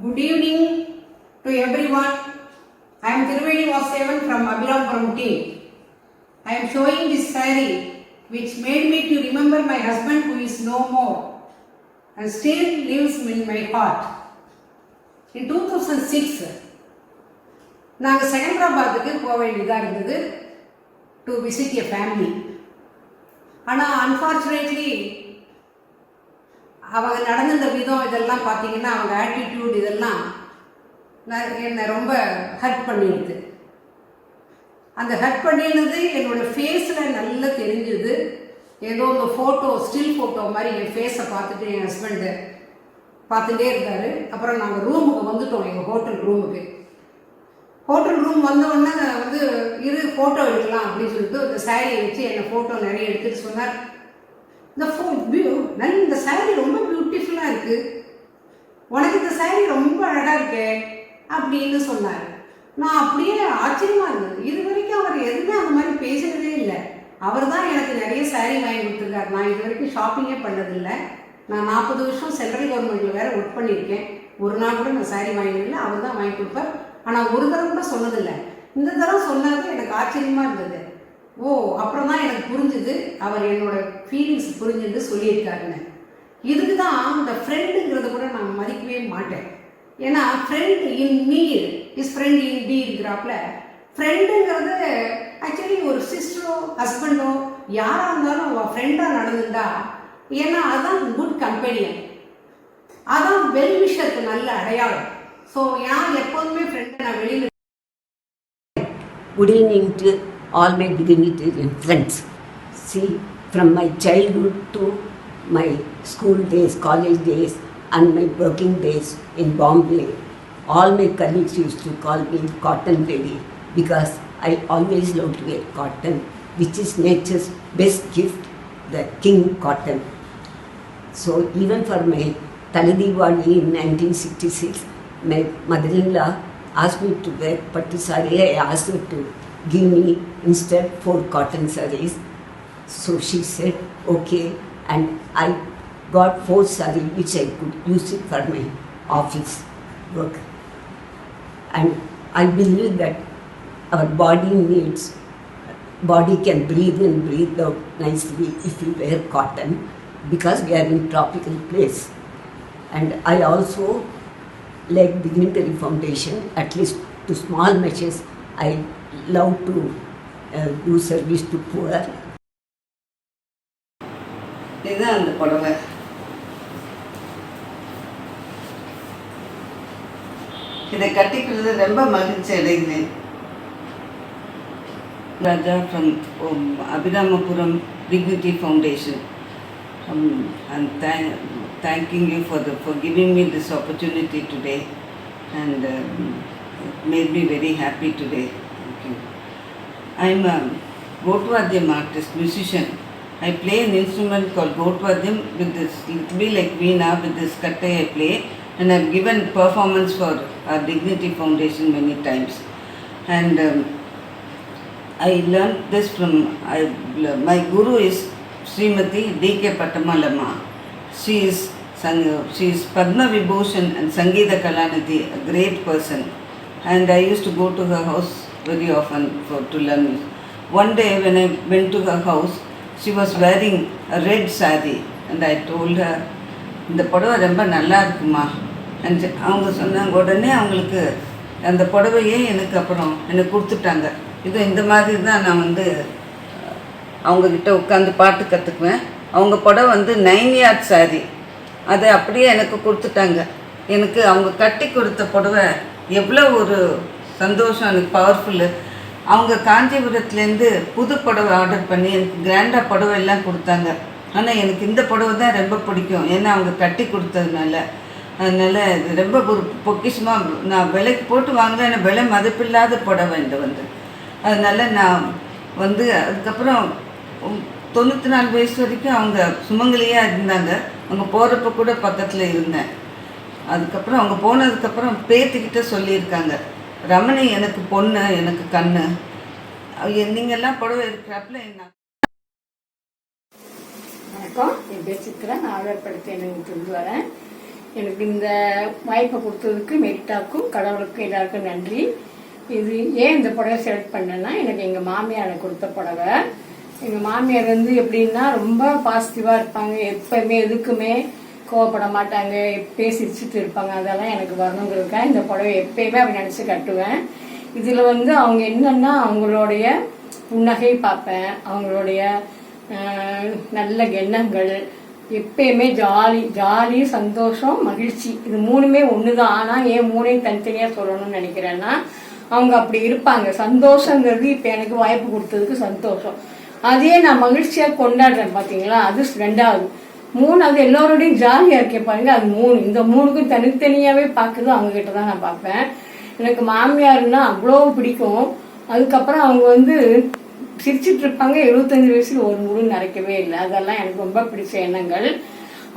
Good evening to everyone. I am Tiruvedi Vasavan from Abhirampuram team. I am showing this saree which made me to remember my husband who is no more and still lives in my heart. In 2006 நாங்கள் செகந்திராபாத்துக்கு போக வேண்டியதாக இருந்தது to visit a family. ஆனால் unfortunately அவங்க நடந்துட்ட விதம் இதெல்லாம் பார்த்தீங்கன்னா அவங்க ஆட்டிடியூட் இதெல்லாம் என்னை ரொம்ப ஹர்ட் பண்ணிடுது. அந்த ஹர்ட் பண்ணினது என்னோடய ஃபேஸில் நல்லா தெரிஞ்சுது. ஏதோ இந்த ஃபோட்டோ ஸ்டில் ஃபோட்டோ மாதிரி என் ஃபேஸை பார்த்துட்டு என் ஹஸ்பண்டு பார்த்துட்டே இருந்தார். அப்புறம் நாங்கள் ரூமுக்கு வந்துட்டோம், எங்கள் ஹோட்டல் ரூமுக்கு. ஹோட்டல் ரூம் வந்தோடனே வந்து இரு ஃபோட்டோ எடுக்கலாம் அப்படின்னு சொல்லிட்டு இந்த சாரியை வச்சு என்னை ஃபோட்டோ நிறைய எடுத்துகிட்டு சொன்னார். இந்த சாரீ ரொம்ப பியூட்டிஃபுல்லாக இருக்குது, உனக்கு இந்த சாரீ ரொம்ப அழகாக இருக்கே அப்படின்னு சொன்னார். நான் அப்படியே ஆச்சரியமாக இருந்தது. இது வரைக்கும் அவர் எதுவுமே அந்த மாதிரி பேசுகிறதே இல்லை. அவர் தான் எனக்கு நிறைய சாரீ வாங்கி கொடுத்துருக்காரு. நான் இது வரைக்கும் ஷாப்பிங்கே பண்ணதில்லை. நான் 40 வருஷம் சென்ட்ரல் கவர்மெண்ட்டில் வேறு ஒர்க் பண்ணியிருக்கேன். ஒரு நாள் கூட நான் சாரீ வாங்கினதில்லை. அவர் தான் வாங்கி கொடுப்பார். ஆனால் ஒரு தடவை கூட சொன்னதில்லை. இந்த தடவை சொன்னது எனக்கு ஆச்சரியமாக இருந்தது. ஓ, அப்புறம் தான் எனக்கு புரிஞ்சுது அவர் என்னோட ஃபீலிங்ஸ் புரிஞ்சுட்டு சொல்லியிருக்காருன்னு. இதுக்கு தான் இந்த ஃப்ரெண்டுங்கிறத கூட நான் மதிக்கவே மாட்டேன். ஏன்னா friend in need is friend in டீட்ங்கிறாப்புல ஃப்ரெண்டுங்கிறது ஆக்சுவலி ஒரு சிஸ்டரோ ஹஸ்பண்டோ யாராக இருந்தாலும் அவள் ஃப்ரெண்டாக நடந்துட்டா, ஏன்னா அதுதான் குட் கம்பெனியன், அதான் வெல்விஷருக்கு நல்ல அடையாளம். ஸோ நான் எப்போதுமே ஃப்ரெண்டை நான் வெளியில். Good evening to all my dignitarian friends. See, from my childhood to my school days, college days and my working days in Bombay, all my colleagues used to call me Cotton Lady because I always loved to wear cotton, which is nature's best gift, the king cotton. So even for my Taladiwadi in 1966, my mother-in-law asked me to wear pattu saree. I asked her to give me instead 4 cotton sarees. So she said okay, and I got 4 saree which I could use it for my office work. And I believe that our body can breathe in, breathe out nicely if we wear cotton, because we are in tropical place. And I also like Dignitary Foundation, at least to small measures. I love to do service to poor. இதுதான் அந்த புடவை. இதை கட்டிக்கிறது ரொம்ப மகிழ்ச்சி அடைகிறேன். Raja from Abhiramapuram Dignity Foundation. I'm thanking you for giving me this opportunity today, and it made me very happy today. Thank you. I'm a Gotvadyam artist, musician. I play an instrument called Gotvadyam with this, it will be like Veena, with this kattai I play, and I've given performance for our Dignity Foundation many times. And I learned this from, my guru is Srimati D.K. Pattamalama. She is Padma Vibhushan and Sangeeta Kalanidhi, a great person. And I used to go to her house very often to learn. One day when I went to her house, she was wearing a red saree, and I told her, இந்த புடவை ரொம்ப நல்லா இருக்குமா. And அவங்க சொன்னாங்க, உடனே அவங்களுக்கு அந்த புடவையே எனக்கு கொடுத்துட்டாங்க. இது இந்த மாதிரி தான் நான் அவங்கக்கிட்ட உட்காந்து பாட்டு கற்றுக்குவேன். அவங்க புடவை 9 yard saree, அதை அப்படியே எனக்கு கொடுத்துட்டாங்க. எனக்கு அவங்க கட்டி கொடுத்த புடவை எவ்வளோ ஒரு சந்தோஷம், எனக்கு பவர்ஃபுல்லு. அவங்க காஞ்சிபுரத்துலேருந்து புது புடவை ஆர்டர் பண்ணி எனக்கு கிராண்டாக புடவை எல்லாம் கொடுத்தாங்க. ஆனால் எனக்கு இந்த புடவை தான் ரொம்ப பிடிக்கும், ஏன்னா அவங்க கட்டி கொடுத்ததுனால. அதனால் இது ரொம்ப ஒரு பொக்கிஷமாக நான் விலைக்கு போட்டு வாங்கினேன். எனக்கு விலை மதிப்பில்லாத புடவை இது அதனால் நான் அதுக்கப்புறம் 94 வயசு வரைக்கும் அவங்க சுமங்கலியாக இருந்தாங்க. அவங்க போகிறப்ப கூட பக்கத்தில் இருந்தேன். அதுக்கப்புறம் அவங்க போனதுக்கப்புறம் பேத்திக்கிட்ட சொல்லியிருக்காங்க, ரமணி எனக்கு பொண்ணு, எனக்கு கண்ணு, நீங்கள்லாம் புடவை இருக்கிறப்பல என்ன. வணக்கம், என் பேர் சித்ரா. நான் ஆர்டர் எனக்கு சொல்லி வரேன். எனக்கு இந்த வாய்ப்பை கொடுத்ததுக்கு மெரிட்டாவுக்கும் கடவுளுக்கும் எல்லாருக்கும் நன்றி. இது ஏன் இந்த புடவை செலக்ட் பண்ணேன்னா, எனக்கு எங்கள் மாமியாரை கொடுத்த புடவை. எங்கள் மாமியார் எப்படின்னா ரொம்ப பாசிட்டிவாக இருப்பாங்க. எப்போவுமே எதுக்குமே கோவப்பட மாட்டாங்க, எப்பயே சிரிச்சுட்டு இருப்பாங்க. அதெல்லாம் எனக்கு வரணுங்கிறதுக்காக இந்த புடவை எப்பயுமே அப்படி நினச்சி கட்டுவேன். இதில் அவங்க என்னன்னா, அவங்களுடைய புன்னகை பார்ப்பேன், அவங்களுடைய நல்ல எண்ணங்கள், எப்பயுமே ஜாலி சந்தோஷம் மகிழ்ச்சி, இது மூணுமே ஒன்று தான். ஆனால் ஏன் மூணையும் தனித்தனியாக சொல்லணும்னு நினைக்கிறேன்னா, அவங்க அப்படி இருப்பாங்க. சந்தோஷங்கிறது இப்போ எனக்கு வாய்ப்பு கொடுத்ததுக்கு சந்தோஷம். அதே நான் மகிழ்ச்சியாக கொண்டாடுறேன் பார்த்தீங்களா, அது 2வது. 3வது எல்லோரோடையும் ஜாலியாக இருக்கேன் பாருங்க, அது 3. இந்த 3க்கும் தனித்தனியாகவே பார்க்குறது அவங்ககிட்ட தான் நான் பார்ப்பேன். எனக்கு மாமியாருன்னா அவ்வளோ பிடிக்கும். அதுக்கப்புறம் அவங்க சிரிச்சிட்டு இருப்பாங்க. 75 வயசுல ஒரு முழு நிறைக்கவே இல்லை. அதெல்லாம் எனக்கு ரொம்ப பிடிச்ச எண்ணங்கள்.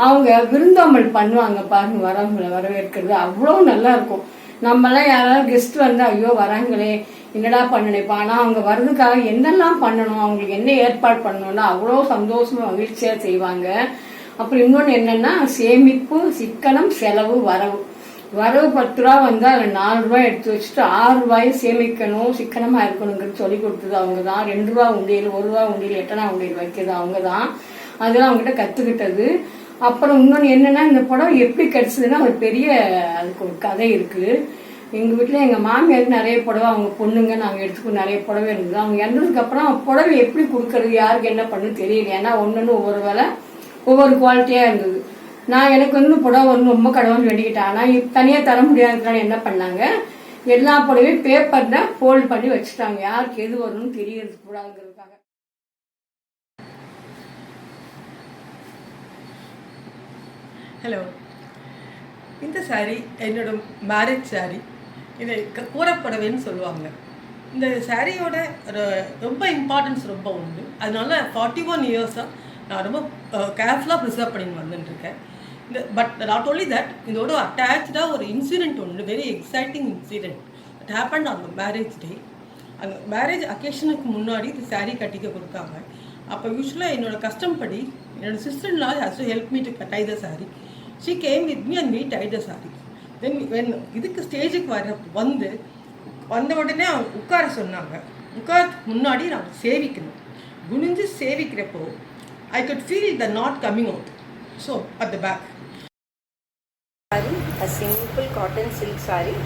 அவங்க விருந்தோம்பல் பண்ணுவாங்க பாருங்க, வரவங்களை வரவேற்கிறது அவ்வளோ நல்லா இருக்கும். நம்மளாம் யாராவது கெஸ்ட் வந்தால் ஐயோ வராங்களே என்னடா பண்ணணுப்பா, ஆனால் அவங்க வர்றதுக்காக என்னெல்லாம் பண்ணணும், அவங்களுக்கு என்ன ஏற்பாடு பண்ணணும்னா அவ்வளோ சந்தோஷமா மகிழ்ச்சியாக செய்வாங்க. அப்புறம் இன்னொன்று என்னன்னா, சேமிப்பு, சிக்கனம், செலவு, வரவு. 10 ரூபா வந்தால் அதில் 4 ரூபாய் எடுத்து வச்சுட்டு 6 ரூபாயும் சேமிக்கணும், சிக்கனமாக இருக்கணுங்கிறது சொல்லி கொடுத்தது அவங்க தான். 2 ரூபா உண்டியல், 1 ரூபா உண்டியல், 8 உண்டியல் வைக்கிறது அவங்க தான். அதெல்லாம் அவங்ககிட்ட கற்றுக்கிட்டது. அப்புறம் இன்னொன்று என்னன்னா, இந்த புடவை எப்படி கிடைச்சதுன்னா, ஒரு பெரிய அதுக்கு ஒரு கதை இருக்குது. எங்கள் வீட்டில் எங்கள் மாமியாருக்கு நிறைய புடவை, அவங்க பொண்ணுங்க நாங்கள் எடுத்துக்கோ நிறைய புடவை இருந்தது. அவங்க இறந்ததுக்கப்புறம் புடவை எப்படி கொடுக்கறது, யாருக்கு என்ன பண்ணுன்னு தெரியல. ஏன்னா ஒன்று ஒவ்வொரு வேலை ஒவ்வொரு குவாலிட்டியாக இருந்தது. நான் எனக்கு புடவை ரொம்ப கடவுள்னு வேண்டிக்கிட்டேன். ஆனால் தனியாக தர முடியாததுனால என்ன பண்ணாங்க, எல்லா புடவையும் பேப்பரில் ஃபோல்ட் பண்ணி வச்சுட்டாங்க, யாருக்கு எது வரணும்னு தெரியறது கூடாதுங்கிறதுக்காக. ஹலோ, இந்த சாரீ என்னோட மேரேஜ் சாரீ. இதை கூறப்படவேன்னு சொல்லுவாங்க. இந்த சாரியோட ரொம்ப இம்பார்ட்டன்ஸ் ரொம்ப உண்டு. அதனால 41 இயர்ஸாக நான் ரொம்ப கேர்ஃபுல்லாக ப்ரிசர்வ் பண்ணின்னு வந்துட்டுருக்கேன். பட் நாட் ஓன்லி தட், இதோட அட்டாச்சாக ஒரு இன்சிடெண்ட் ஒன்று, very exciting incident it happen on the marriage டே. அந்த மேரேஜ் அக்கேஷனுக்கு முன்னாடி இந்த சாரீ கட்டிக்க கொடுத்தாங்க. அப்போ யூஸ்வலாக என்னோட கஸ்டம் படி என்னோட சிஸ்டர்-in-law has to help me to tie the saree. She came with me and we tied the saree. Then when இதுக்கு ஸ்டேஜுக்கு வந்த உடனே அவங்க உட்கார சொன்னாங்க. முன்னாடி நான் சேவிக்கணும். குனிஞ்சு சேவிக்கிறப்போ I could feel the knot coming out. So at the back. A simple cotton silk saree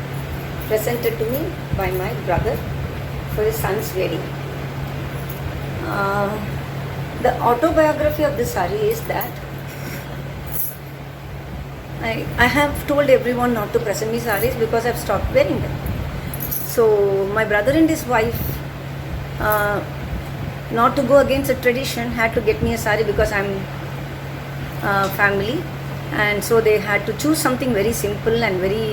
presented to me by my brother for his son's wedding. The autobiography of this saree is that I have told everyone not to present me sarees because I've stopped wearing them. So my brother and his wife, not to go against the tradition, had to get me a saree because I'm family, and so they had to choose something very simple and very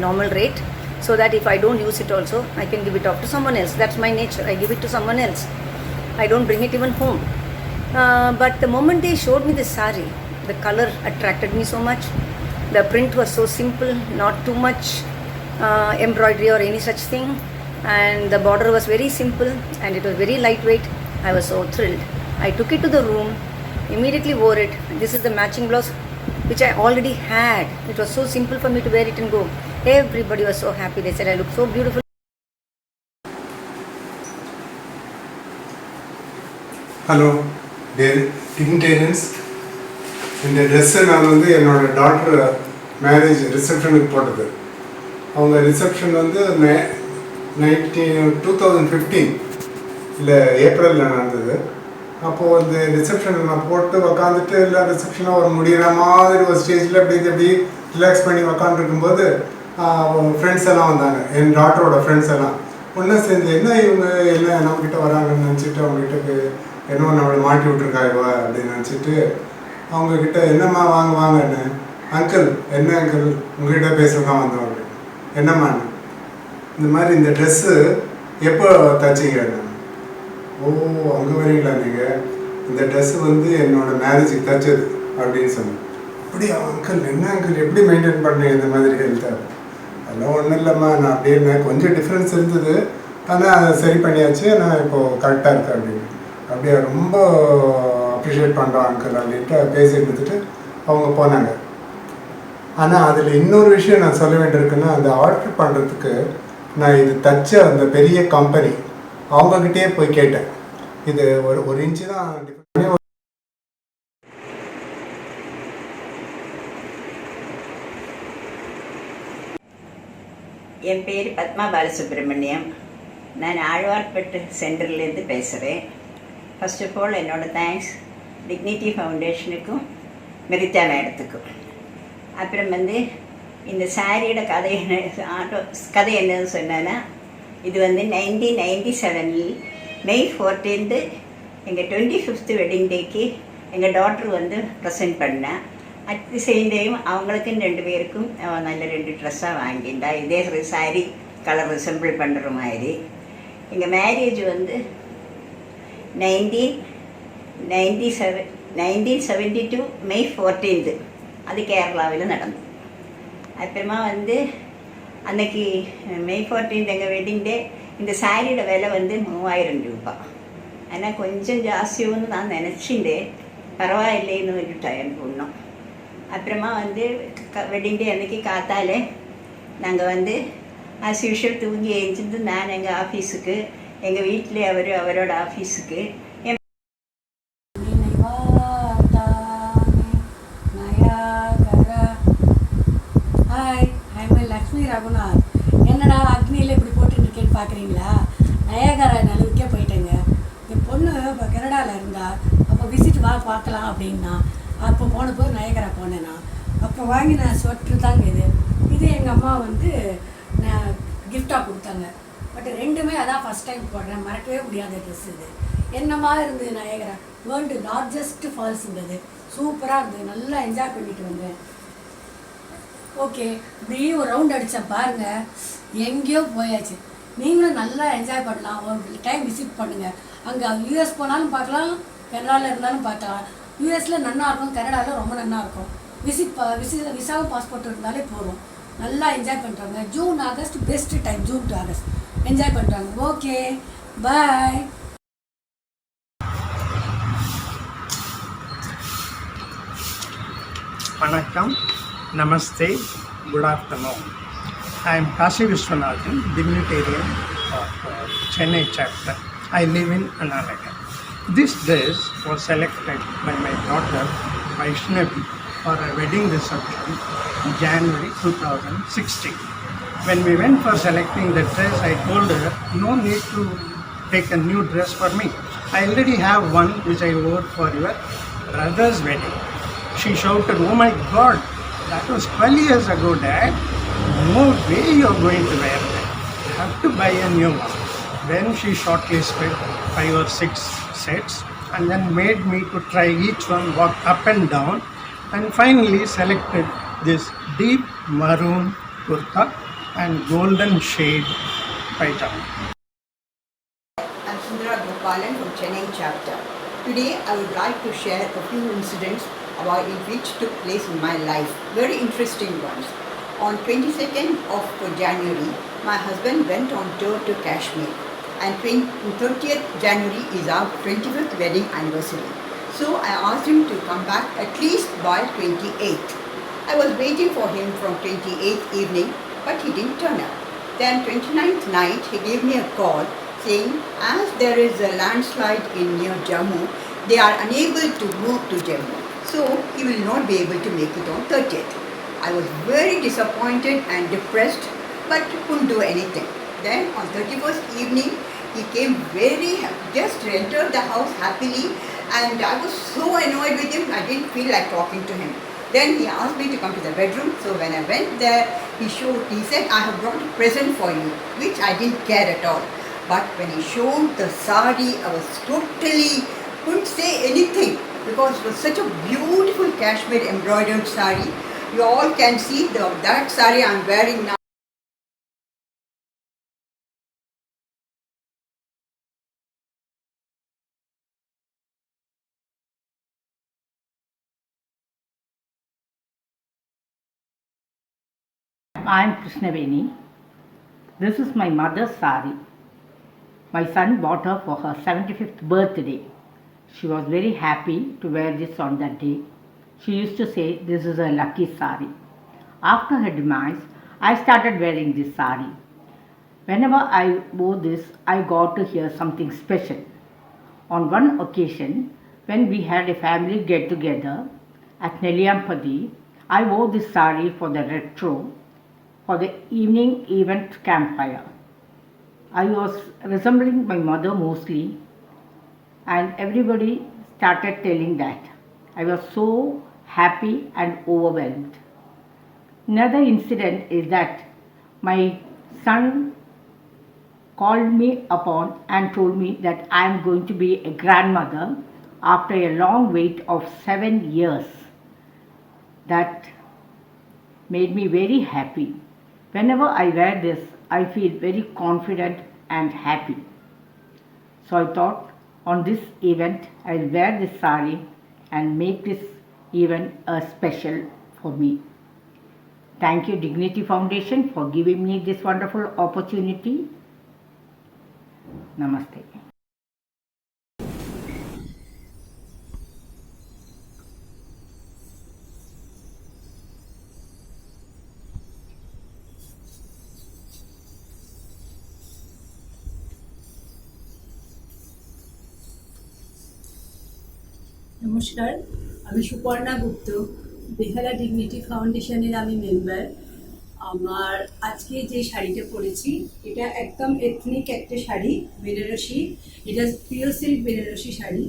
normal rate, so that if I don't use it also, I can give it off to someone else. That's my nature. I give it to someone else. I don't bring it even home. But the moment they showed me the saree, the color attracted me so much. The print was so simple, not too much embroidery or any such thing, and the border was very simple and it was very lightweight. I was so thrilled. I took it to the room, immediately wore it. This is the matching blouse which I already had. It was so simple for me to wear it and go. Everybody was so happy. They said I look so beautiful. Hello, dear dignitarians. இந்த ட்ரெஸ்ஸை நான் என்னோடய doctor marriage ரிசப்ஷனுக்கு போட்டது. அவங்க reception 2015 இல்லை ஏப்ரலில் நடந்தது. அப்போது அந்த ரிசப்ஷனில் நான் போட்டு உக்காந்துட்டு இல்லை ரிசப்ஷனாக ஒரு முடிகிற மாதிரி ஒரு ஸ்டேஜில் அப்படி ரிலாக்ஸ் பண்ணி உக்காந்துருக்கும்போது ஃப்ரெண்ட்ஸ் எல்லாம் வந்தாங்க, என் டாக்டரோட ஃப்ரெண்ட்ஸ் எல்லாம் ஒன்றா சேர்ந்து என்ன இவங்க எல்லாம் நம்மக்கிட்ட வராங்கன்னு நினச்சிட்டு அவங்ககிட்ட என்னவோ நம்மளை மாட்டி விட்ருக்காய்வா அப்படின்னு நினச்சிட்டு அவங்கக்கிட்ட என்னம்மா வாங்கன்னு, அங்கிள் என்ன அங்கிள் உங்ககிட்ட பேசலாம் வந்தோம் அப்படின்னு. என்னம்மான்னு, இந்த மாதிரி இந்த ட்ரெஸ்ஸு எப்போ தைச்சிங்க? ஓ அங்கே வரீங்களா நீங்கள், இந்த ட்ரெஸ்ஸு என்னோடய மேரேஜுக்கு தைச்சது அப்படின்னு சொன்னேன். அப்படியா அங்கிள், என்ன அங்கிள் எப்படி மெயின்டைன் பண்ணீங்க இந்த மாதிரி ஹெல்த்தாக? அதெல்லாம் ஒன்றும் இல்லைம்மா, நான் அப்படியே இருந்தேன், கொஞ்சம் டிஃப்ரென்ஸ் இருந்தது, ஆனால் அதை சரி பண்ணியாச்சு, நான் இப்போது கரெக்டாக இருக்கேன் அப்படின்னு. அப்படியே ரொம்ப அப்ரிஷியேட் பண்ணுறோம் அங்கிள் அப்படின்ட்டு பேசி எடுத்துட்டு அவங்க போனாங்க. ஆனால் அதில் இன்னொரு விஷயம் நான் சொல்ல வேண்டியிருக்குன்னா, அந்த ஆர்டர் பண்ணுறதுக்கு நான் இது தைச்ச அந்த பெரிய கம்பெனி அவங்கக்கிட்டே போய் கேட்டேன். இது ஒரு இன்ச்சு தான் டிஃப்ரெண்ட். என் பேர் பத்மா பாலசுப்ரமணியம். நான் ஆழ்வார்பேட்டு சென்டர்லேருந்து பேசுகிறேன். ஃபர்ஸ்ட் ஆஃப் ஆல் என்னோடய தேங்க்ஸ் டிக்னிட்டி ஃபவுண்டேஷனுக்கும் மெரித்தா மேடத்துக்கும். அப்புறம் இந்த சாரியோட கதை என்னன்னு சொன்னேன்னா, இது 1997 May 14 எங்கள் 25th வெட்டிங் டேக்கு எங்கள் டாக்டர் ப்ரெசென்ட் பண்ணேன். அட் தி சேம் டைம் அவங்களுக்கும் 2 பேருக்கும் நல்ல 2 ட்ரெஸ்ஸாக வாங்கிட்டா. இதே சாரி கலர் ரிசம்பிள் பண்ணுற மாதிரி. எங்கள் மேரேஜ் 1972 May 14 அது கேரளாவில் நடந்தது. அப்புறமா அன்னைக்கு May 14 எங்கள் வெட்டிங் டே. இந்த சாரியோட விலை 3000 ரூபாய். ஆனால் கொஞ்சம் ஜாஸ்தியோன்னு நான் நினச்சிட்டேன், பரவாயில்லைன்னு விட்டுட்டேன் எனக்கு ஒன்றும். அப்புறமா வெட்டிங் டே அன்றைக்கி காத்தாலே நாங்கள் ஆஸ் யூஷுவல் தூங்கி எழுந்திருந்து நான் எங்கள் ஆஃபீஸுக்கு, எங்கள் வீட்டிலே அவரோட ஆஃபீஸுக்கு. Hi, I'm Lakshmi Raghunath. என்னடா அக்னியில் இப்படி போட்டுருக்கேன்னு பார்க்குறீங்களா? நயாகரா நிலவுக்கே போயிட்டேங்க. என் பொண்ணு இப்போ கனடாவில் இருந்தா, அப்போ விசிட் பார்க்கலாம் அப்படின்னா, அப்போ போனப்போ நயாகரா போனேன்னா, அப்போ வாங்கின ஸ்வெட்ரு தாங்க இது எங்கள் அம்மா நான் கிஃப்டாக கொடுத்தாங்க. பட் ரெண்டுமே அதான் ஃபஸ்ட் டைம் போடுறேன், மறக்கவே முடியாத ட்ரெஸ் இது. என்னமா இருந்தது நயாகரா, வேர்ல்டு லார்ஜஸ்ட் ஃபால்ஸ் இருந்தது, சூப்பராக இருந்தது, நல்லா என்ஜாய் பண்ணிட்டு வந்தேன். ஓகே, இப்படியே ஒரு ரவுண்ட் அடித்தேன் பாருங்கள், எங்கேயோ போயாச்சு. நீங்களும் நல்லா என்ஜாய் பண்ணலாம், ஒரு டைம் விசிட் பண்ணுங்கள். அங்கே யூஎஸ் போனாலும் பார்க்கலாம், கனடாவில் இருந்தாலும் பார்க்கலாம். யூஎஸில் நல்லா இருக்கும், கனடாவில் ரொம்ப நல்லா இருக்கும். விசாவும் பாஸ்போர்ட் இருந்தாலே போதும், நல்லா என்ஜாய் பண்ணுறாங்க. June August best time, June to August enjoy பண்ணுறாங்க. Okay, bye. Vanakkam, Namaste, good afternoon. I am Kashi Vishwanathan, dignitarian of Chennai chapter. I live in Annanagar. This dress was selected by my daughter Vaishnavi for a wedding reception in January 2016. When we went for selecting the dress, I told her, no need to take a new dress for me. I already have one which I wore for your brother's wedding. She shouted, oh my God, that was 12 years ago, Dad. No way you're going to wear that. You have to buy a new one. Then she shortlisted 5 or 6 sets and then made me to try each one, walk up and down, and finally selected this deep maroon kurta and golden shade pajama. I'm Sundara Gopalan from Chennai chapter. Today I would like to share a few incidents about which took place in my life, very interesting ones. On 22nd of January, my husband went on tour to Kashmir, and 30th January is our 25th wedding anniversary. So I asked him to come back at least by 28th. I was waiting for him from 28th evening, but he didn't turn up. Then 29th night, he gave me a call saying, as there is a landslide in near Jammu, they are unable to move to Jammu. So he will not be able to make it on 30th. I was very disappointed and depressed, but couldn't do anything. Then on 31st evening, he came just entered the house happily, and I was so annoyed with him, I didn't feel like talking to him. Then he asked me to come to the bedroom, so when I went there, he said, I have brought a present for you, which I didn't care at all. But when he showed the sari, I was couldn't say anything, because it was such a beautiful Kashmir embroidered sari. You all can see that sari I am wearing now. I am Krishnaveni. This is my mother's sari. My son bought her for her 75th birthday. She was very happy to wear this on that day. She used to say, this is a lucky sari. After her demise, I started wearing this sari. Whenever I wore this, I got to hear something special. On one occasion, when we had a family get-together at Neliampadi, I wore this sari for the retro for the evening event campfire. I was resembling my mother mostly, and everybody started telling that. I was so happy and overwhelmed. Another incident is that my son called me upon and told me that I am going to be a grandmother after a long wait of 7 years. That made me very happy. Whenever I wear this, I feel very confident and happy. So I thought, on this event, I'll wear this sari and make this event special for me. Thank you, Dignity Foundation, for giving me this wonderful opportunity. Namaste. নমস্কার, আমি সুপর্ণা গুপ্ত, বেহালা dignity ফাউন্ডেশনের আমি member. আমার আজকে যে শাড়িটা পরেছি, এটা একদম এথনিক একটা শাড়ি, বেনারসি। এটা পিওর সিল্ক বেনারসি শাড়ি।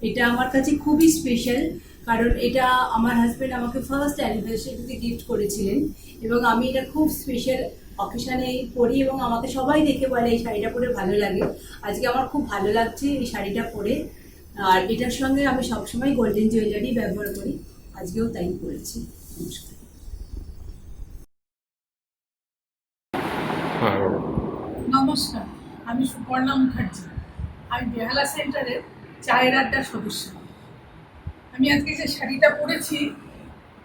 এটা আমার কাছে খুবই স্পেশাল, কারণ এটা আমার হাজব্যান্ড আমাকে ফার্স্ট অ্যানিভার্সারিতে গিফট করেছিলেন, এবং আমি এটা খুব স্পেশাল অকেশানে পরি, এবং আমাকে সবাই দেখে বলে এই শাড়িটা পরে ভালো লাগে। আজকে আমার খুব ভালো লাগছে এই শাড়িটা পরে, আর এটার সঙ্গে আমি সবসময় গোল্ডেন জুয়েলারি ব্যবহার করি, আজকেও তাই করেছি। নমস্কার। নমস্কার, আমি সুপর্ণা মুখার্জি। আমি বেহালা সেন্টারের চায়ের আড্ডার সদস্য। আমি আজকে যে শাড়িটা পরেছি,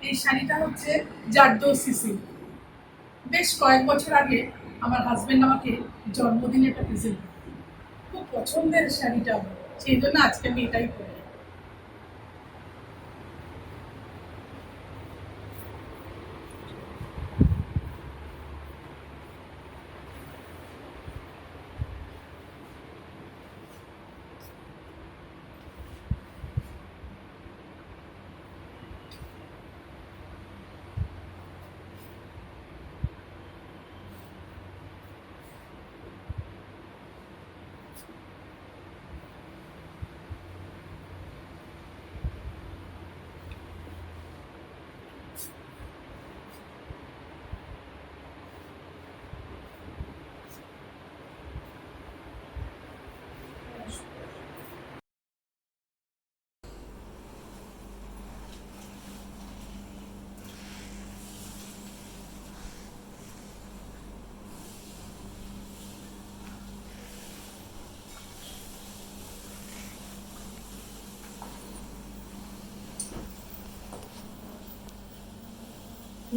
এই শাড়িটা হচ্ছে জারদৌসি সিল্ক। বেশ কয়েক বছর আগে আমার হাজব্যান্ড আমাকে জন্মদিনে একটা প্রেজেন্ট করে, খুব পছন্দের শাড়িটা আমার, সেই জন্য আজকে আমি এটাই পরি।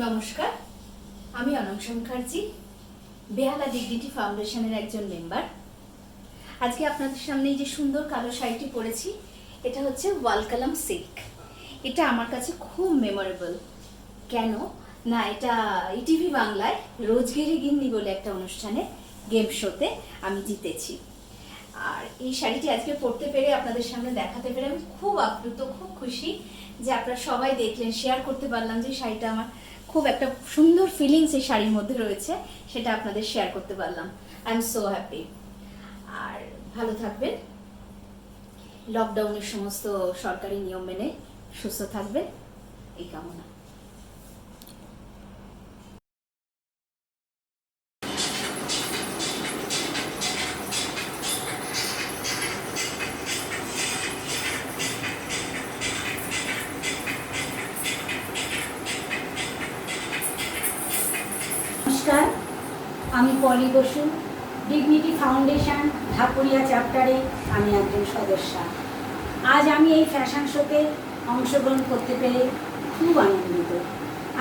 নমস্কার, আমি অনংশ মুখার্জি, বেহালা ডিগনিটি ফাউন্ডেশনের একজন মেম্বার। আজকে আপনাদের সামনে এই যে সুন্দর কালো শাড়িটি পরেছি, এটা হচ্ছে ওয়ালকালাম সিল্ক। এটা আমার কাছে খুব মেমোরেবল। কেন না, এটা ইটিভি বাংলায় রোজগেরে গিন্নি বলে একটা অনুষ্ঠানে গেম শোতে আমি জিতেছি। আর এই শাড়িটি আজকে পরতে পেরে, আপনাদের সামনে দেখাতে পেরে আমি খুব আপ্লুত, খুব খুশি যে আপনারা সবাই দেখলেন, শেয়ার করতে পারলাম যে শাড়িটা আমার খুব একটা সুন্দর ফিলিংস এই শাড়ির মধ্যে রয়েছে, সেটা আপনাদের শেয়ার করতে পারলাম। I am so happy. আর ভালো থাকবেন, লকডাউনের সমস্ত সরকারি নিয়ম মেনে সুস্থ থাকবেন, এই কামনা। নমস্কার, আমি পলি বসু, ডিগনিটি ফাউন্ডেশন ঢাকুরিয়া চ্যাপ্টারে আমি একজন সদস্য। আজ আমি এই ফ্যাশন শোতে অংশগ্রহণ করতে পেরে খুব আনন্দিত।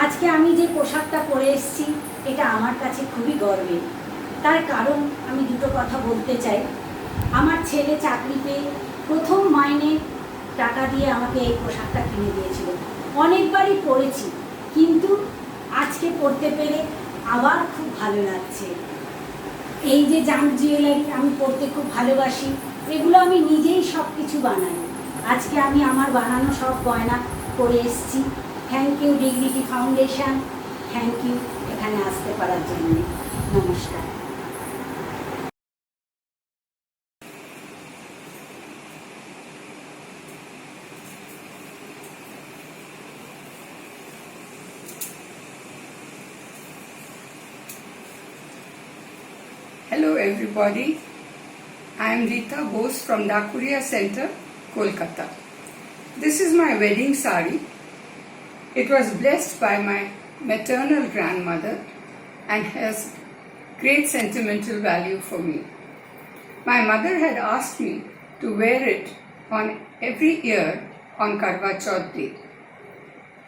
আজকে আমি যে পোশাকটা পরে এসেছি এটা আমার কাছে খুবই গর্বের। তার কারণ আমি দুটো কথা বলতে চাই। আমার ছেলে চাকরি পেয়ে প্রথম মাইনে টাকা দিয়ে আমাকে এই পোশাকটা কিনে দিয়েছিল। অনেকবারই পরেছি, কিন্তু আজকে পরতে পেরে আবার খুব ভালো লাগছে। এই যে জাম জুয়েলারি আমি পরতে খুব ভালোবাসি, এগুলো আমি নিজেই সব কিছু বানাই। আজকে আমি আমার বানানো সব গয়না পরে এসেছি। Thank you Dignity Foundation, thank you এখানে আসতে পারার জন্য। নমস্কার। Hello everybody, I am Rita Bose from Dakuria Center, Kolkata. This is my wedding sari. It was blessed by my maternal grandmother and has great sentimental value for me. My mother had asked me to wear it on every year on Karwa Chauth Day.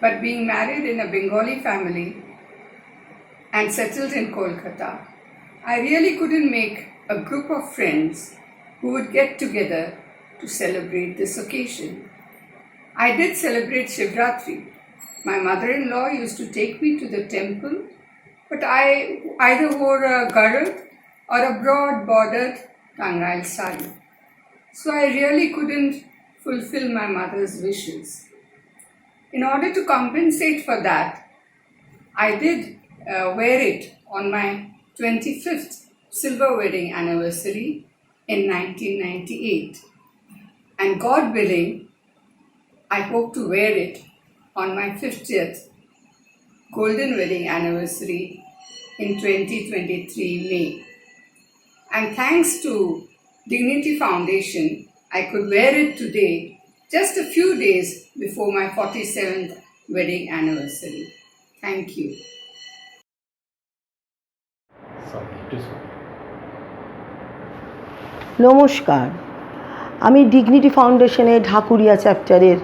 But being married in a Bengali family and settled in Kolkata, I really couldn't make a group of friends who would get together to celebrate this occasion. I did celebrate Shivratri. My mother-in-law used to take me to the temple, but I either wore a garad or a broad-bordered Tangail sari. So I really couldn't fulfill my mother's wishes. In order to compensate for that, I did wear it on my 25th silver wedding anniversary in 1998. And God willing, I hope to wear it on my 50th golden wedding anniversary in 2023 May. And thanks to Dignity Foundation, I could wear it today, just a few days before my 47th wedding anniversary. Thank you. নমস্কার, আমি dignity ফাউন্ডেশনের ঢাকুরিয়া চ্যাপ্টারের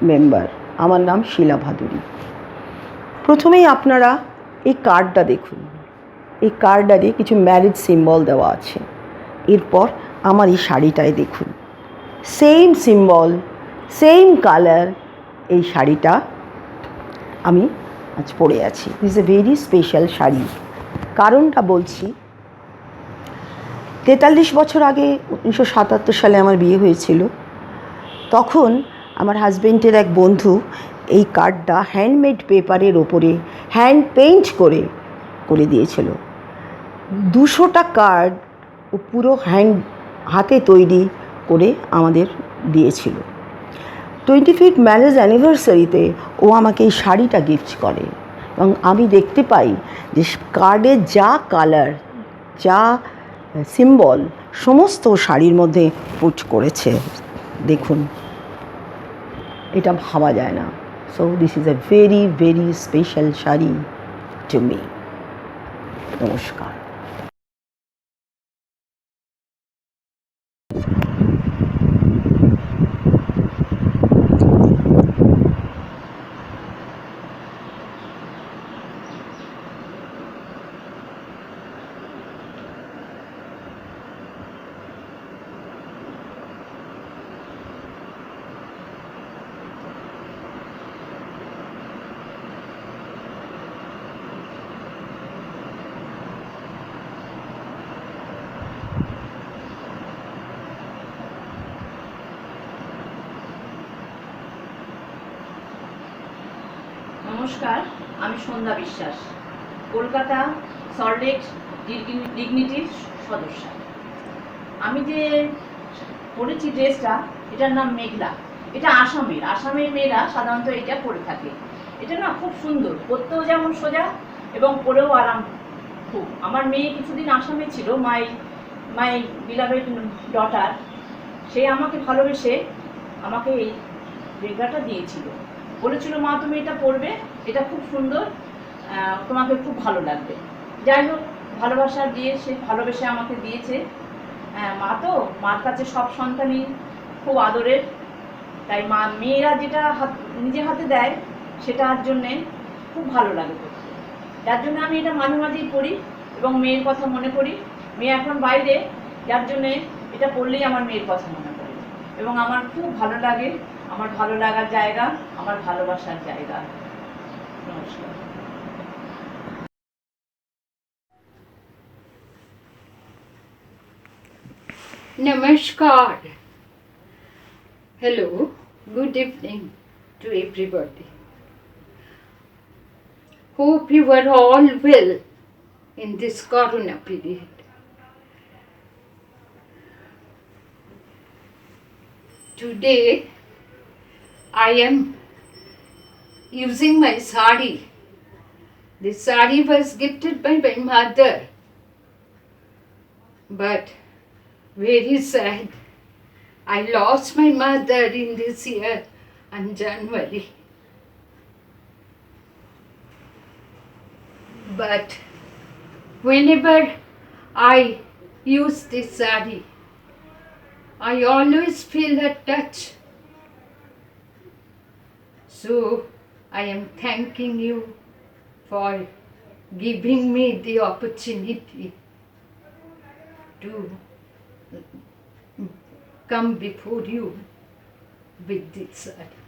member. আমার নাম শিলা ভাদুরী। প্রথমেই আপনারা এই কার্ডটা দেখুন। এই কার্ডটাতে কিছু ম্যারেজ সিম্বল দেওয়া আছে। এরপর আমার এই শাড়িটায় দেখুন, সেম সিম্বল, সেম কালার। এই শাড়িটা আমি আজ পরে আছি। This a very special sari. কারণটা বলছি, 43 বছর আগে 1977 সালে আমার বিয়ে হয়েছিল। তখন আমার হাজব্যান্ডের এক বন্ধু এই কার্ডটা হ্যান্ডমেড পেপারের ওপরে হ্যান্ড পেইন্ট করে দিয়েছিল। 200টা কার্ড ও পুরো হাতে তৈরি করে আমাদের দিয়েছিল। 25th ম্যারেজ অ্যানিভার্সারিতে ও আমাকে এই শাড়িটা গিফট করে এবং আমি দেখতে পাই যে কার্ডের যা কালার, যা সিম্বল, সমস্ত শাড়ির মধ্যে পুট করেছে। দেখুন, এটা ভাবা যায় না। So this is a very very special sari to me. নমস্কার। নমস্কার, আমি সন্ধ্যা বিশ্বাস, কলকাতা সল্টলেক ডিগনিটির সদস্য। আমি যে পরেছি ড্রেসটা, এটার নাম মেঘলা। এটা আসামের মেয়েরা সাধারণত এটা পরে থাকে। এটা না খুব সুন্দর, পরতেও যেমন সোজা এবং পরেও আরাম খুব। আমার মেয়ে কিছুদিন আসামে ছিল, মাই বিলাভেড ডটার। সে আমাকে ভালোবেসে আমাকে এই মেঘলাটা দিয়েছিল, বলেছিল মা তুমি এটা পরবে, এটা খুব সুন্দর, তোমাকে খুব ভালো লাগবে। যাই হোক, ভালোবাসা দিয়ে সে ভালোবেসে আমাকে দিয়েছে। মা তো, মার কাছে সব সন্তানই খুব আদরের, তাই মেয়েরা যেটা নিজে হাতে দেয় সেটার জন্যে খুব ভালো লাগে করতে। যার জন্য আমি এটা মাঝে মাঝেই পড়ি এবং মেয়ের কথা মনে করি। মেয়ে এখন বাইরে, যার জন্যে এটা পড়লেই আমার মেয়ের কথা মনে পড়ে এবং আমার খুব ভালো লাগে। আমার ভালো লাগার জায়গা, আমার ভালোবাসার জায়গা। নমস্কার। Namaskar. Hello, good evening to everybody. Hope you are all well in this Corona period. Today I am using my sari. This sari was gifted by my mother, but very sad, I lost my mother in this year in January. But whenever I use this sari, I always feel her touch. So I am thanking you for giving me the opportunity to come before you with this sari.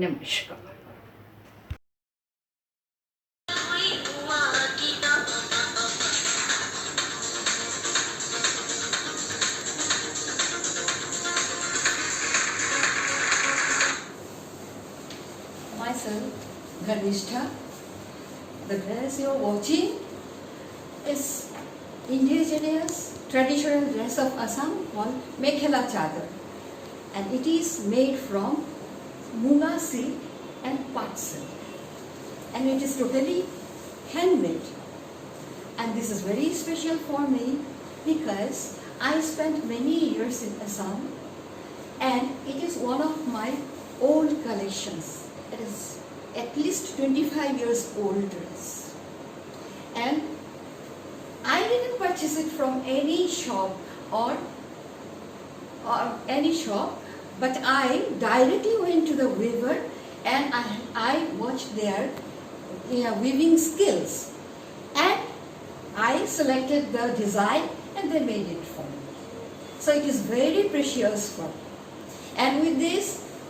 Namaskar. Myself, Garnishtha. The dress you are watching is indigenous traditional dress of Assam called Mekhela Chadar, and it is made from Munga silk and Pat silk, and it is totally handmade. And this is very special for me because I spent many years in Assam, and it is one of my old collections. It is at least 25 years old dress, and I didn't purchase it from any shop or any shop, but I directly went to the weaver and I watched their weaving skills, and I selected the design and they made it for me. So it is very precious for me. And with this,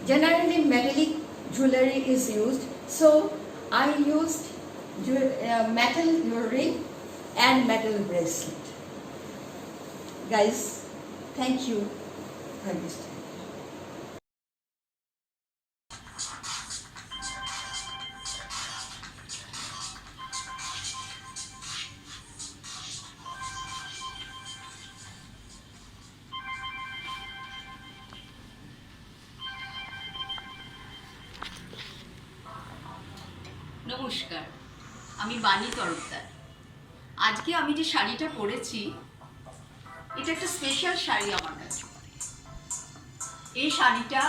generally metallic jewelry is used, so I used metal jewelry and metal bracelet. Guys, thank you for this. নমস্কার, আমি বাণী তরফদার। আজকে আমি যে শাড়িটা পরেছি, এটা একটা স্পেশাল শাড়ি আমার কাছে। এই শাড়িটা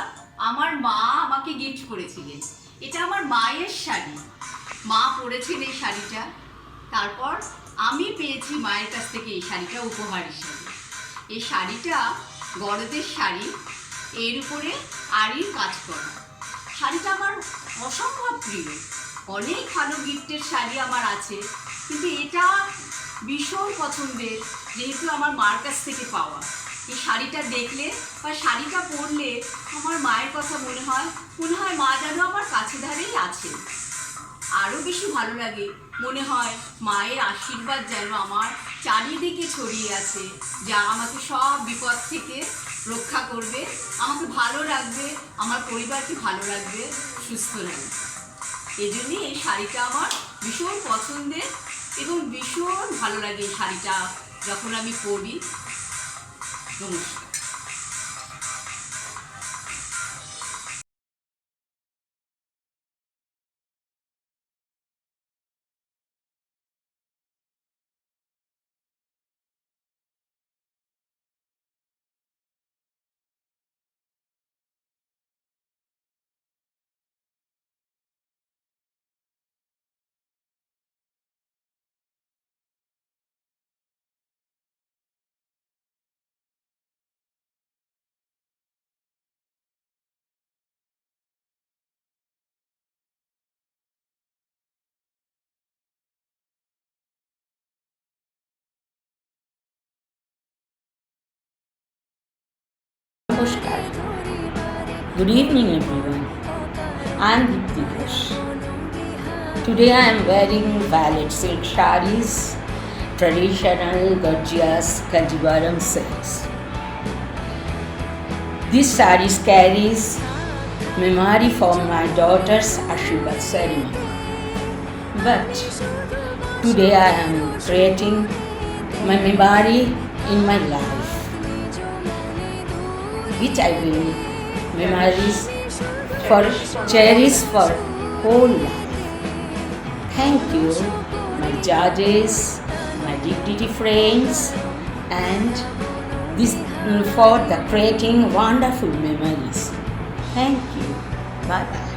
আমার মা আমাকে গিফট করেছিলেন। এটা আমার মায়ের শাড়ি, মা পরেছেন এই শাড়িটা, তারপর আমি পেয়েছি মায়ের কাছ থেকে এই শাড়িটা উপহার হিসাবে। এই শাড়িটা গরদের শাড়ি, এর উপরে আড়ির কাজ করা। শাড়িটা আমার অসম্ভব প্রিয়। অনেক ভালো গিফটের শাড়ি আমার আছে, কিন্তু এটা ভীষণ পছন্দের, যেহেতু আমার মার কাছ থেকে পাওয়া। এই শাড়িটা দেখলে বা শাড়িটা পরলে আমার মায়ের কথা মনে হয় মা যেন আমার কাছে ধারেই আছে। আরও বেশি ভালো লাগে, মনে হয় মায়ের আশীর্বাদ যেন আমার চারিদিকে ছড়িয়ে আছে, যা আমাকে সব বিপদ থেকে রক্ষা করবে, আমাকে ভালো রাখবে, আমার পরিবারকে ভালো রাখবে, সুস্থ রাখবে। এই জন্যই এই শাড়িটা আমার ভীষণ পছন্দের এবং ভীষণ ভালো লাগে এই শাড়িটা যখন আমি পরি। নমস্কার। Namaskar. Good evening, everyone. I am Dipti Ghosh. Today I am wearing valid silk sarees, traditional gorgeous Kanjivaram silks. This sarees carries memory from my daughter's Ashirvad ceremony. But today I am creating my memory in my life, which I will memories for cherish for whole life. Thank you, my judges, my dignity friends, and this for the creating wonderful memories. Thank you. Bye bye.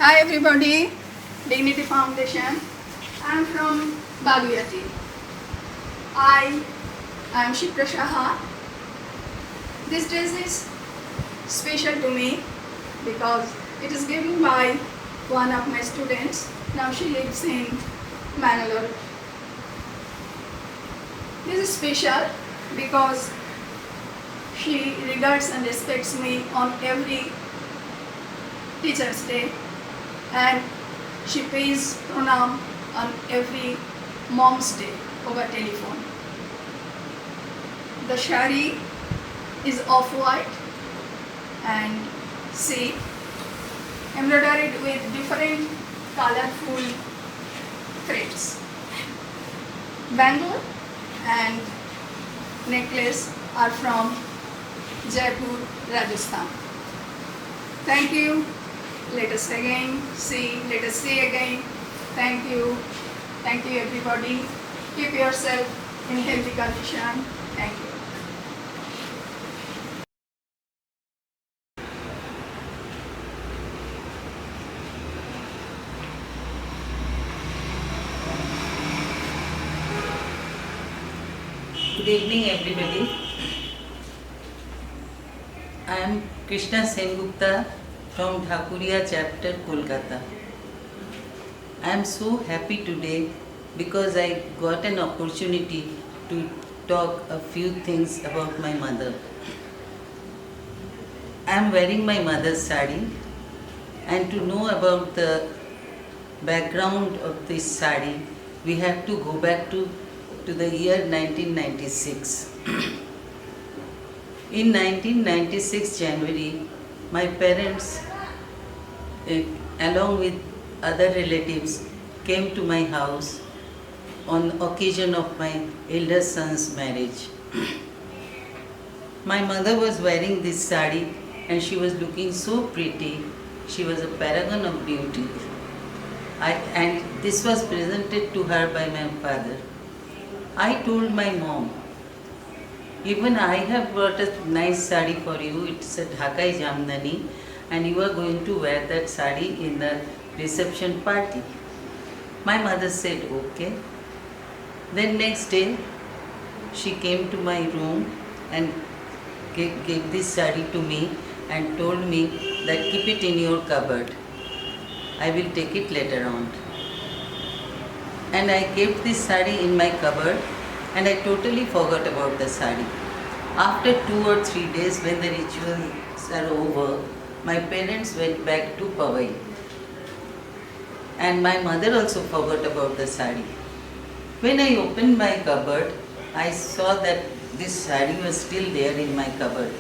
Hi everybody, Dignity Foundation. I'm from Baguyati. I am Shipra Shaha. This dress is special to me because it is given by one of my students. Now she lives in Mangalore. This is special because she regards and respects me on every Teacher's Day, and she pays pranam on every Mom's Day over telephone. The shari is off-white and see embroidered with different colorful threads. Bangle and necklace are from Jaipur, Rajasthan. Thank you. Let us see again. Thank you everybody. Keep yourself in healthy condition. Thank you. Good evening everybody. I am Krishna Sengupta from Dhakuria chapter, Kolkata. I am so happy today because I got an opportunity to talk a few things about my mother. I am wearing my mother's sari, and to know about the background of this sari, we have to go back to the year 1996. In 1996 January, my parents, along with other relatives, came to my house on occasion of my elder son's marriage. My mother was wearing this sari and she was looking so pretty. She was a paragon of beauty. And this was presented to her by my father. I told my mom, even I have brought a nice sari for you. It's a Dhakai Jamdani, and you are going to wear that sari in the reception party. My mother said okay. Then next day she came to my room and gave this sari to me and told me that keep it in your cupboard. I will take it later on. And I kept this sari in my cupboard and I totally forgot about the sari. After 2 or 3 days, when the rituals are over, my parents went back to Powai. And my mother also forgot about the sari. When I opened my cupboard, I saw that this sari was still there in my cupboard.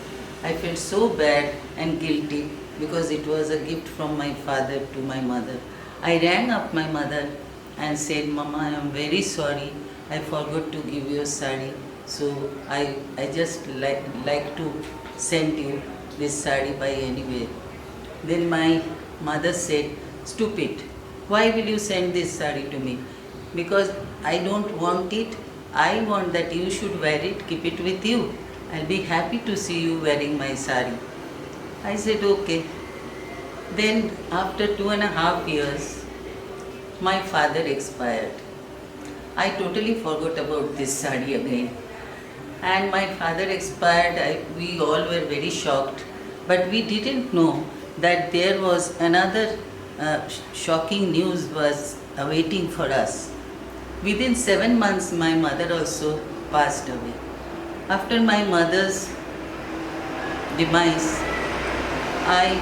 I felt so bad and guilty because it was a gift from my father to my mother. I rang up my mother and said, Mama, I am very sorry, I forgot to give you a sari. So I just like to send you this sari by anyway. Then my mother said, stupid, why will you send this sari to me? Because I don't want it. I want that you should wear it, keep it with you. I'll be happy to see you wearing my sari. I said, okay. Then after 2.5 years, my father expired. I totally forgot about this sari again. And my father expired, we all were very shocked. But we didn't know that there was another shocking news was awaiting for us. Within 7 months, my mother also passed away. After my mother's demise, I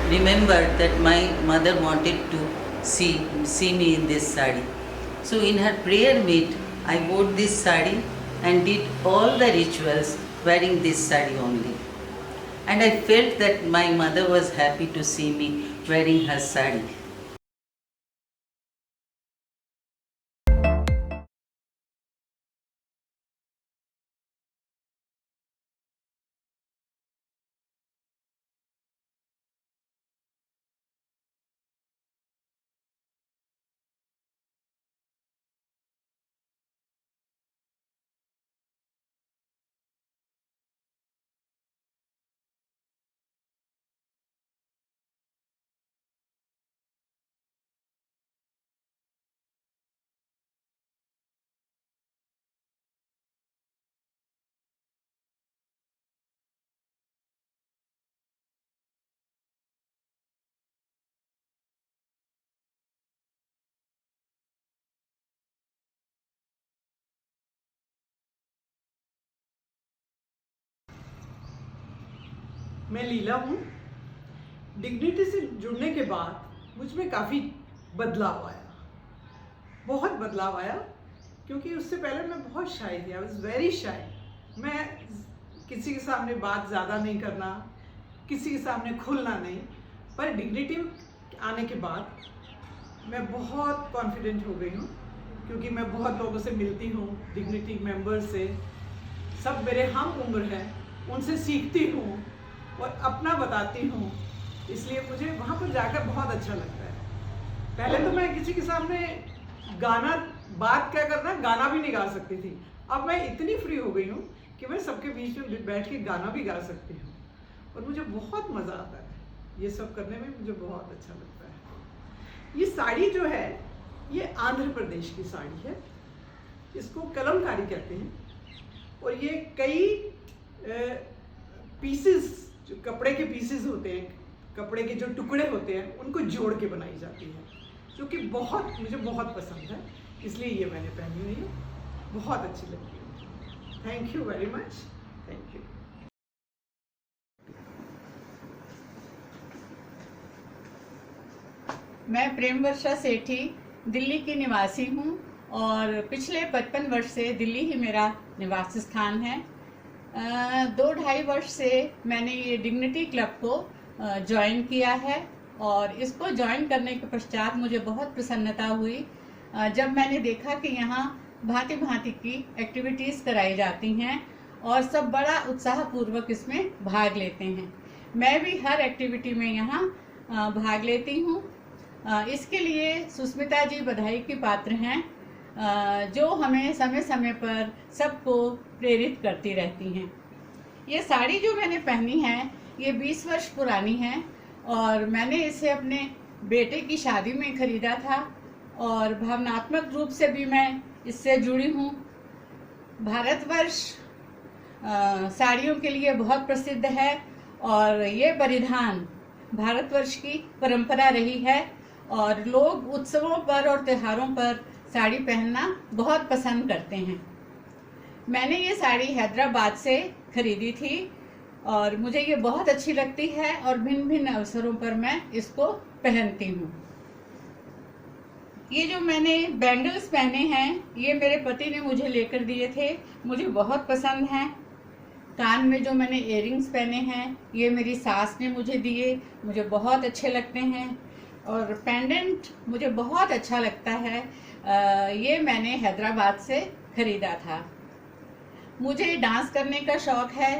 remembered that my mother wanted to see me in this sari. So in her prayer meet, I wore this sari and did all the rituals wearing this sari only. And I felt that my mother was happy to see me wearing her sari. मैं लीला हूँ। Dignity से जुड़ने के बाद मुझ में काफ़ी बदलाव आया, बहुत बदलाव आया, क्योंकि उससे पहले मैं बहुत शाय थी। I was very shy. मैं किसी के सामने बात ज़्यादा नहीं करना, किसी के सामने खुलना नहीं। पर डिग्निटी आने के बाद मैं बहुत कॉन्फिडेंट हो गई हूँ, क्योंकि मैं बहुत लोगों से मिलती हूँ, डिग्निटी मेंबर्स से। सब मेरे हम उम्र हैं, उनसे सीखती हूँ और अपना बताती हूँ, इसलिए मुझे वहाँ पर जाकर बहुत अच्छा लगता है। पहले तो मैं किसी के सामने बात क्या करना, गाना भी नहीं गा सकती थी। अब मैं इतनी फ्री हो गई हूँ कि मैं सबके बीच में बैठ के गाना भी गा सकती हूँ और मुझे बहुत मज़ा आता है। ये सब करने में मुझे बहुत अच्छा लगता है। ये साड़ी जो है, ये आंध्र प्रदेश की साड़ी है, इसको कलमकारी कहते हैं। और ये कई पीसेस, जो कपड़े के पीसेस होते हैं, कपड़े के जो टुकड़े होते हैं, उनको जोड़ के बनाई जाती है, जो कि मुझे बहुत पसंद है, इसलिए ये मैंने पहनी हुई है। बहुत अच्छी लगती है। Thank you very much. Thank you. मैं प्रेम वर्षा सेठी दिल्ली की निवासी हूँ और पिछले 55 वर्ष से दिल्ली ही मेरा निवास स्थान है। 2-2.5 वर्ष से मैंने ये डिग्निटी क्लब को ज्वाइन किया है और इसको ज्वाइन करने के पश्चात मुझे बहुत प्रसन्नता हुई जब मैंने देखा कि यहाँ भांति भांति की एक्टिविटीज़ कराई जाती हैं और सब बड़ा उत्साहपूर्वक इसमें भाग लेते हैं। मैं भी हर एक्टिविटी में यहाँ भाग लेती हूँ। इसके लिए सुस्मिता जी बधाई के पात्र हैं, जो हमें समय समय पर सबको प्रेरित करती रहती हैं। ये साड़ी जो मैंने पहनी है, ये 20 वर्ष पुरानी है और मैंने इसे अपने बेटे की शादी में खरीदा था और भावनात्मक रूप से भी मैं इससे जुड़ी हूँ। भारतवर्ष साड़ियों के लिए बहुत प्रसिद्ध है और ये परिधान भारतवर्ष की परंपरा रही है और लोग उत्सवों पर और त्योहारों पर साड़ी पहनना बहुत पसंद करते हैं। मैंने ये साड़ी हैदराबाद से खरीदी थी और मुझे ये बहुत अच्छी लगती है और भिन्न भिन्न अवसरों पर मैं इसको पहनती हूँ। ये जो मैंने बैंगल्स पहने हैं, ये मेरे पति ने मुझे लेकर दिए थे, मुझे बहुत पसंद हैं। कान में जो मैंने इयररिंग्स पहने हैं ये मेरी सास ने मुझे दिए, मुझे बहुत अच्छे लगते हैं। और पेंडेंट मुझे बहुत अच्छा लगता है, ये मैंने हैदराबाद से ख़रीदा था। मुझे डांस करने का शौक़ है,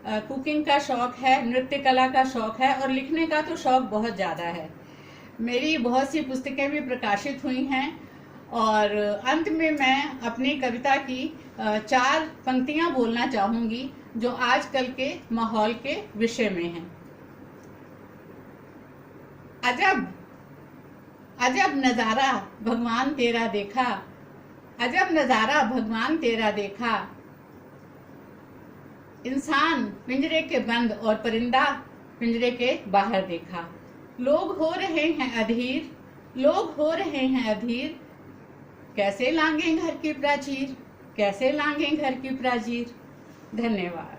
कुकिंग का शौक़ है, नृत्य कला का शौक़ है और लिखने का तो शौक़ बहुत ज़्यादा है। मेरी बहुत सी पुस्तकें भी प्रकाशित हुई हैं और अंत में मैं अपनी कविता की 4 पंक्तियां बोलना चाहूँगी जो आजकल के माहौल के विषय में हैं। अजब अजब नज़ारा भगवान तेरा देखा, अजब नज़ारा भगवान तेरा देखा। इंसान पिंजरे के बंद और परिंदा पिंजरे के बाहर देखा। लोग हो रहे हैं अधीर, लोग हो रहे हैं अधीर। कैसे लांघें घर की प्राचीर, कैसे लांघें घर की प्राचीर। धन्यवाद।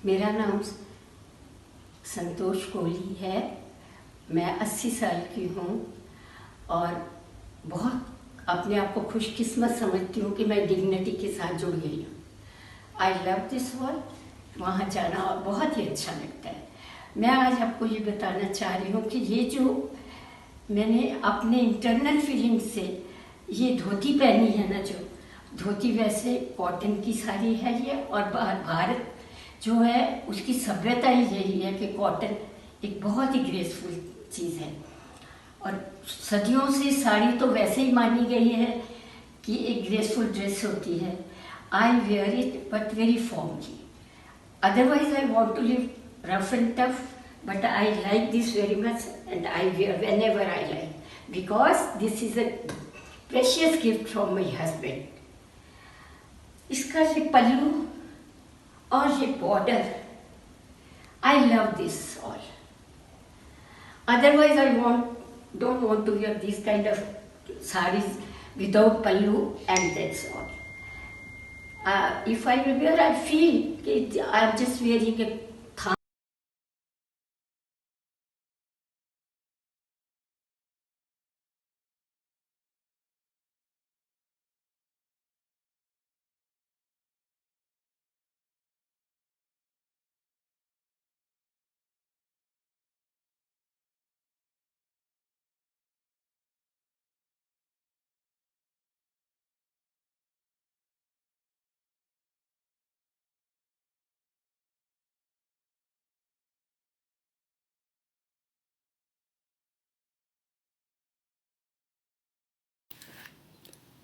मेरा नाम संतोष कोहली है। मैं 80 साल की हूँ और बहुत अपने आप को खुशकिस्मत समझती हूँ कि मैं डिग्निटी के साथ जुड़ गई हूँ। आई लव दिस वर्ल्ड, वहाँ जाना और बहुत ही अच्छा लगता है। मैं आज आपको ये बताना चाह रही हूँ कि ये जो मैंने अपने इंटरनल फीलिंग से ये धोती पहनी है ना, जो धोती वैसे कॉटन की साड़ी है ये, और भारत जो है उसकी सभ्यता ही यही है कि कॉटन एक बहुत ही ग्रेसफुल चीज़ है। और सदियों से साड़ी तो वैसे ही मानी गई है कि एक ग्रेसफुल ड्रेस होती है। I wear it but very formally, otherwise I want to live rough and tough, but I like this very much and I wear whenever I like, because this is a precious gift from my husband. इसका ये पल्लू और ये border, I love this all. Otherwise, don't want to wear these kind of sarees without pallu, and that's all. If I will wear, I feel I'm just wearing a thong.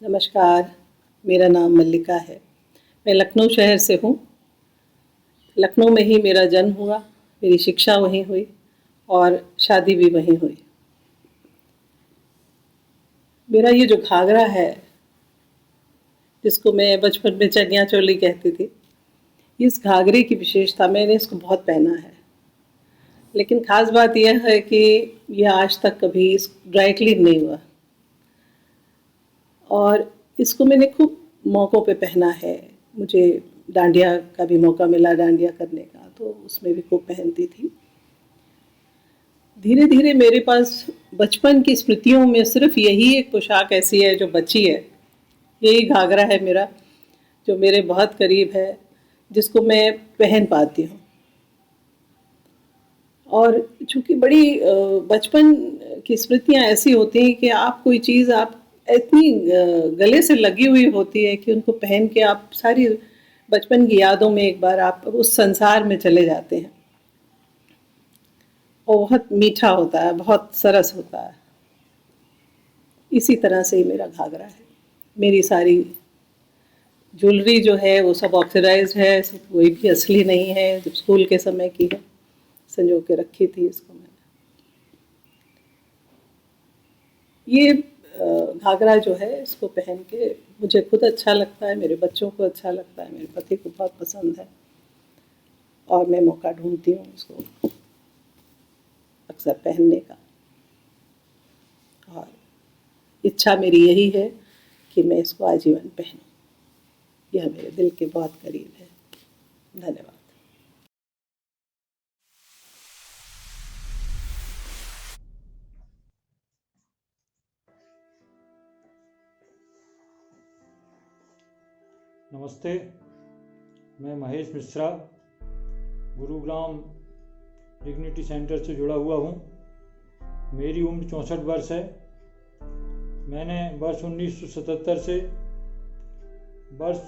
नमस्कार, मेरा नाम मल्लिका है। मैं लखनऊ शहर से हूँ। लखनऊ में ही मेरा जन्म हुआ, मेरी शिक्षा वहीं हुई और शादी भी वहीं हुई। मेरा ये जो घाघरा है, जिसको मैं बचपन में चनिया चोली कहती थी, इस घाघरे की विशेषता, मैंने इसको बहुत पहना है, लेकिन ख़ास बात यह है कि यह आज तक कभी ड्राई क्लीन नहीं हुआ। और इसको मैंने खूब मौक़ों पे पहना है। मुझे डांडिया का भी मौका मिला, डांडिया करने का, तो उसमें भी खूब पहनती थी। धीरे धीरे मेरे पास बचपन की स्मृतियों में सिर्फ यही एक पोशाक ऐसी है जो बची है, यही घाघरा है मेरा, जो मेरे बहुत करीब है, जिसको मैं पहन पाती हूँ। और चूँकि बड़ी बचपन की स्मृतियाँ ऐसी होती हैं कि आप कोई चीज़ आप इतनी गले से लगी हुई होती है कि उनको पहन के आप सारी बचपन की यादों में एक बार आप उस संसार में चले जाते हैं। और बहुत मीठा होता है, बहुत सरस होता है। इसी तरह से ही मेरा घाघरा है। मेरी सारी ज्वेलरी जो है वो सब ऑक्सीडाइज्ड है, सब कोई भी असली नहीं है, जब स्कूल के समय की है, संजो के रखी थी इसको मैंने। ये घाघरा जो है, इसको पहन के मुझे खुद अच्छा लगता है, मेरे बच्चों को अच्छा लगता है, मेरे पति को बहुत पसंद है और मैं मौका ढूंढती हूँ इसको अक्सर पहनने का। और इच्छा मेरी यही है कि मैं इसको आजीवन पहनूं। यह मेरे दिल के बहुत करीब है। धन्यवाद। नमस्ते, मैं महेश मिश्रा गुरुग्राम डिग्निटी सेंटर से जुड़ा हुआ हूँ। मेरी उम्र 64 वर्ष है। मैंने वर्ष 1977 से वर्ष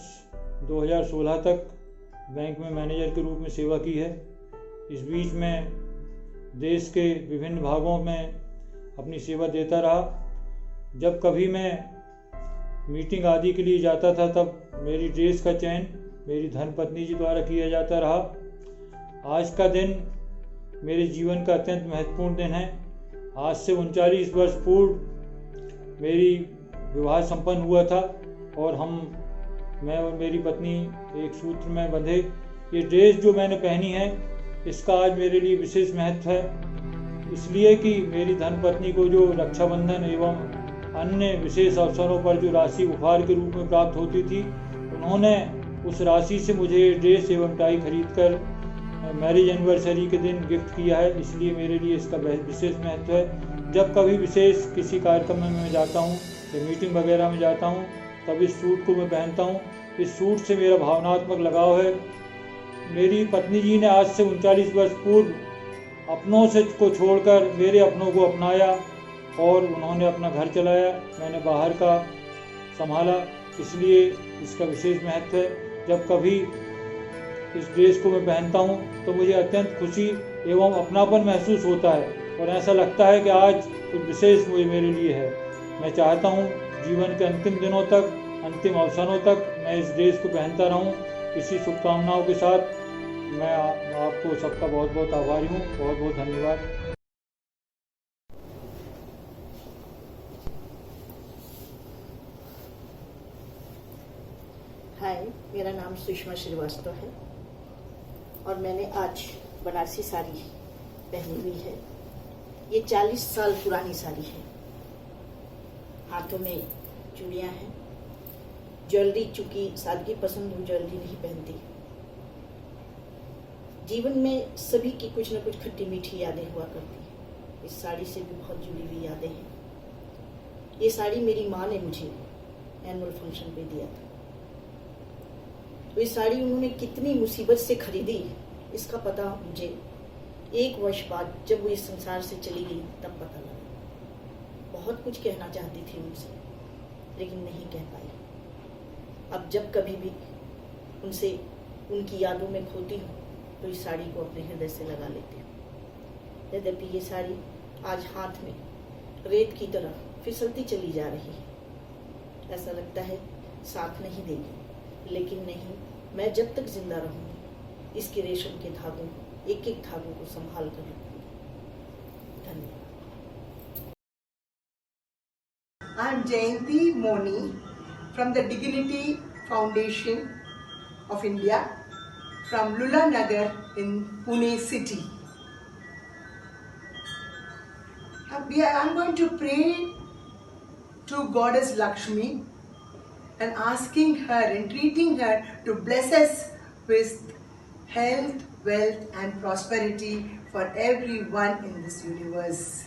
2016 तक बैंक में मैनेजर के रूप में सेवा की है। इस बीच में देश के विभिन्न भागों में अपनी सेवा देता रहा। जब कभी मैं मीटिंग आदि के लिए जाता था तब मेरी ड्रेस का चयन मेरी धर्मपत्नी जी द्वारा किया जाता रहा। आज का दिन मेरे जीवन का अत्यंत महत्वपूर्ण दिन है। आज से 39 वर्ष पूर्व मेरी विवाह संपन्न हुआ था और मैं और मेरी पत्नी एक सूत्र में बंधे। ये ड्रेस जो मैंने पहनी है इसका आज मेरे लिए विशेष महत्व है, इसलिए कि मेरी धर्मपत्नी को जो रक्षाबंधन एवं अन्य विशेष अवसरों पर जो राशि उपहार के रूप में प्राप्त होती थी, उन्होंने उस राशि से मुझे ड्रेस एवं टाई खरीदकर मैरिज एनिवर्सरी के दिन गिफ्ट किया है। इसलिए मेरे लिए इसका विशेष महत्व है। जब कभी विशेष किसी कार्यक्रम में मैं जाता हूँ या मीटिंग वगैरह में जाता हूँ तब इस सूट को मैं पहनता हूँ। इस सूट से मेरा भावनात्मक लगाव है। मेरी पत्नी जी ने आज से 39 वर्ष पूर्व अपनों से को छोड़कर मेरे अपनों को अपनाया और उन्होंने अपना घर चलाया, मैंने बाहर का संभाला, इसलिए इसका विशेष महत्व है। जब कभी इस ड्रेस को मैं पहनता हूँ तो मुझे अत्यंत खुशी एवं अपनापन महसूस होता है और ऐसा लगता है कि आज कुछ विशेष मेरे लिए है। मैं चाहता हूँ जीवन के अंतिम दिनों तक, अंतिम अवसरों तक मैं इस ड्रेस को पहनता रहूँ। इसी शुभकामनाओं के साथ मैं आपको सबका बहुत बहुत आभारी हूँ। बहुत बहुत धन्यवाद। हाय, मेरा नाम सुषमा श्रीवास्तव है और मैंने आज बनारसी साड़ी पहनी हुई है। ये 40 साल पुरानी साड़ी है। हाथों में चूड़ियाँ हैं। ज्वेलरी, चूंकि सादगी पसंद हूँ, ज्वेलरी नहीं पहनती। जीवन में सभी की कुछ न कुछ खट्टी मीठी यादें हुआ करती हैं। इस साड़ी से भी बहुत जुड़ी हुई यादें हैं। ये साड़ी मेरी माँ ने मुझे एनुअल फंक्शन पे दिया था। तो ये साड़ी उन्होंने कितनी मुसीबत से खरीदी इसका पता मुझे 1 वर्ष बाद जब वो इस संसार से चली गई तब पता लगा। बहुत कुछ कहना चाहती थी उनसे लेकिन नहीं कह पाई। अब जब कभी भी उनसे उनकी यादों में खोती हूँ तो इस साड़ी को अपने हृदय से लगा लेती हूँ। यद्यपि ये साड़ी आज हाथ में रेत की तरह फिसलती चली जा रही है। ऐसा लगता है साथ नहीं देगी, लेकिन नहीं, मैं जब तक जिंदा रहूंगी इसके रेशम के धागों, एक एक धागों को संभाल कर रखूंगी। धन्यवाद। I am Jayanti Moni from the Dignity Foundation of India from Lula Nagar in Pune city. I'm going to pray to Goddess Lakshmi and asking her, entreating her to bless us with health, wealth and prosperity for everyone in this universe.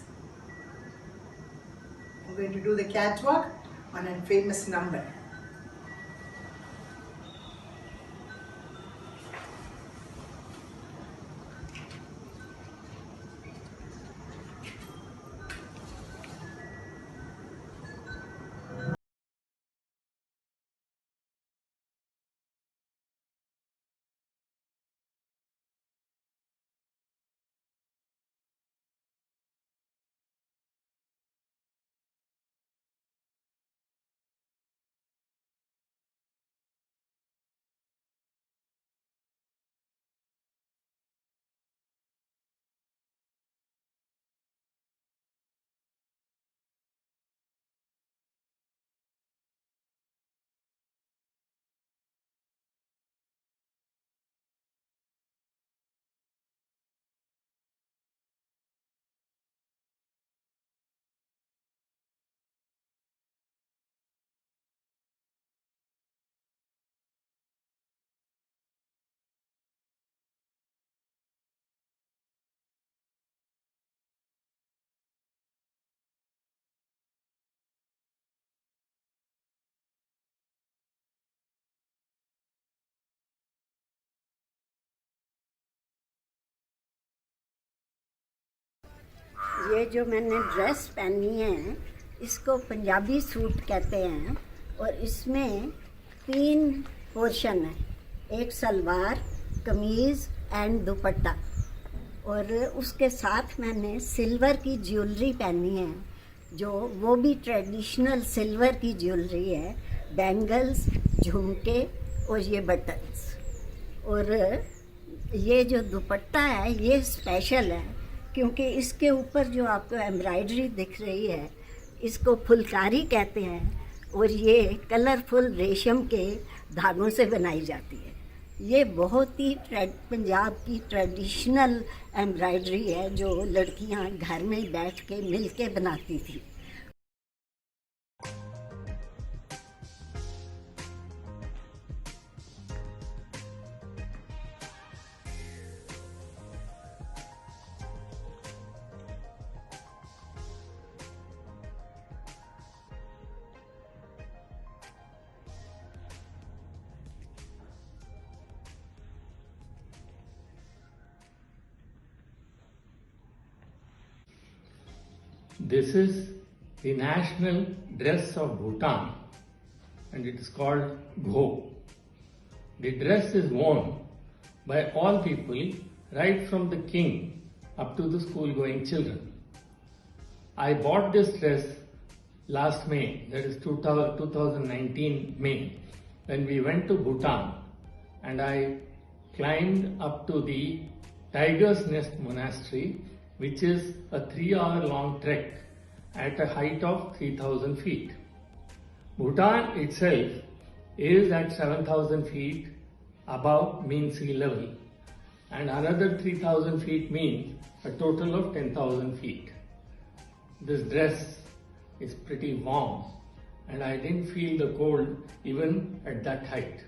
I'm going to do the catwalk on a famous number. ये जो मैंने dress पहनी है इसको Punjabi suit कहते हैं और इसमें 3 पोर्शन है, एक सलवार, कमीज़ एंड दुपट्टा। और उसके साथ मैंने सिल्वर की ज्वेलरी पहनी है, जो वो भी ट्रेडिशनल सिल्वर की ज्वेलरी है, बैंगल्स, झुमके और ये बटन्स। और ये जो दुपट्टा है ये स्पेशल है क्योंकि इसके ऊपर जो आपको एम्ब्रॉयडरी दिख रही है इसको फुलकारी कहते हैं और ये कलरफुल रेशम के धागों से बनाई जाती है। ये बहुत ही पंजाब की ट्रेडिशनल एम्ब्रॉयडरी है जो लड़कियां घर में बैठ के मिल के बनाती थी। This is the national dress of Bhutan and it is called Gho. The dress is worn by all people right from the king up to the school going children. I bought this dress last May, that is 2019 May, when we went to Bhutan and I climbed up to the Tiger's Nest Monastery, which is a 3-hour long trek at a height of 3000 feet. Bhutan itself is at 7000 feet above mean sea level and another 3000 feet means a total of 10,000 feet. This dress is pretty warm and I didn't feel the cold even at that height.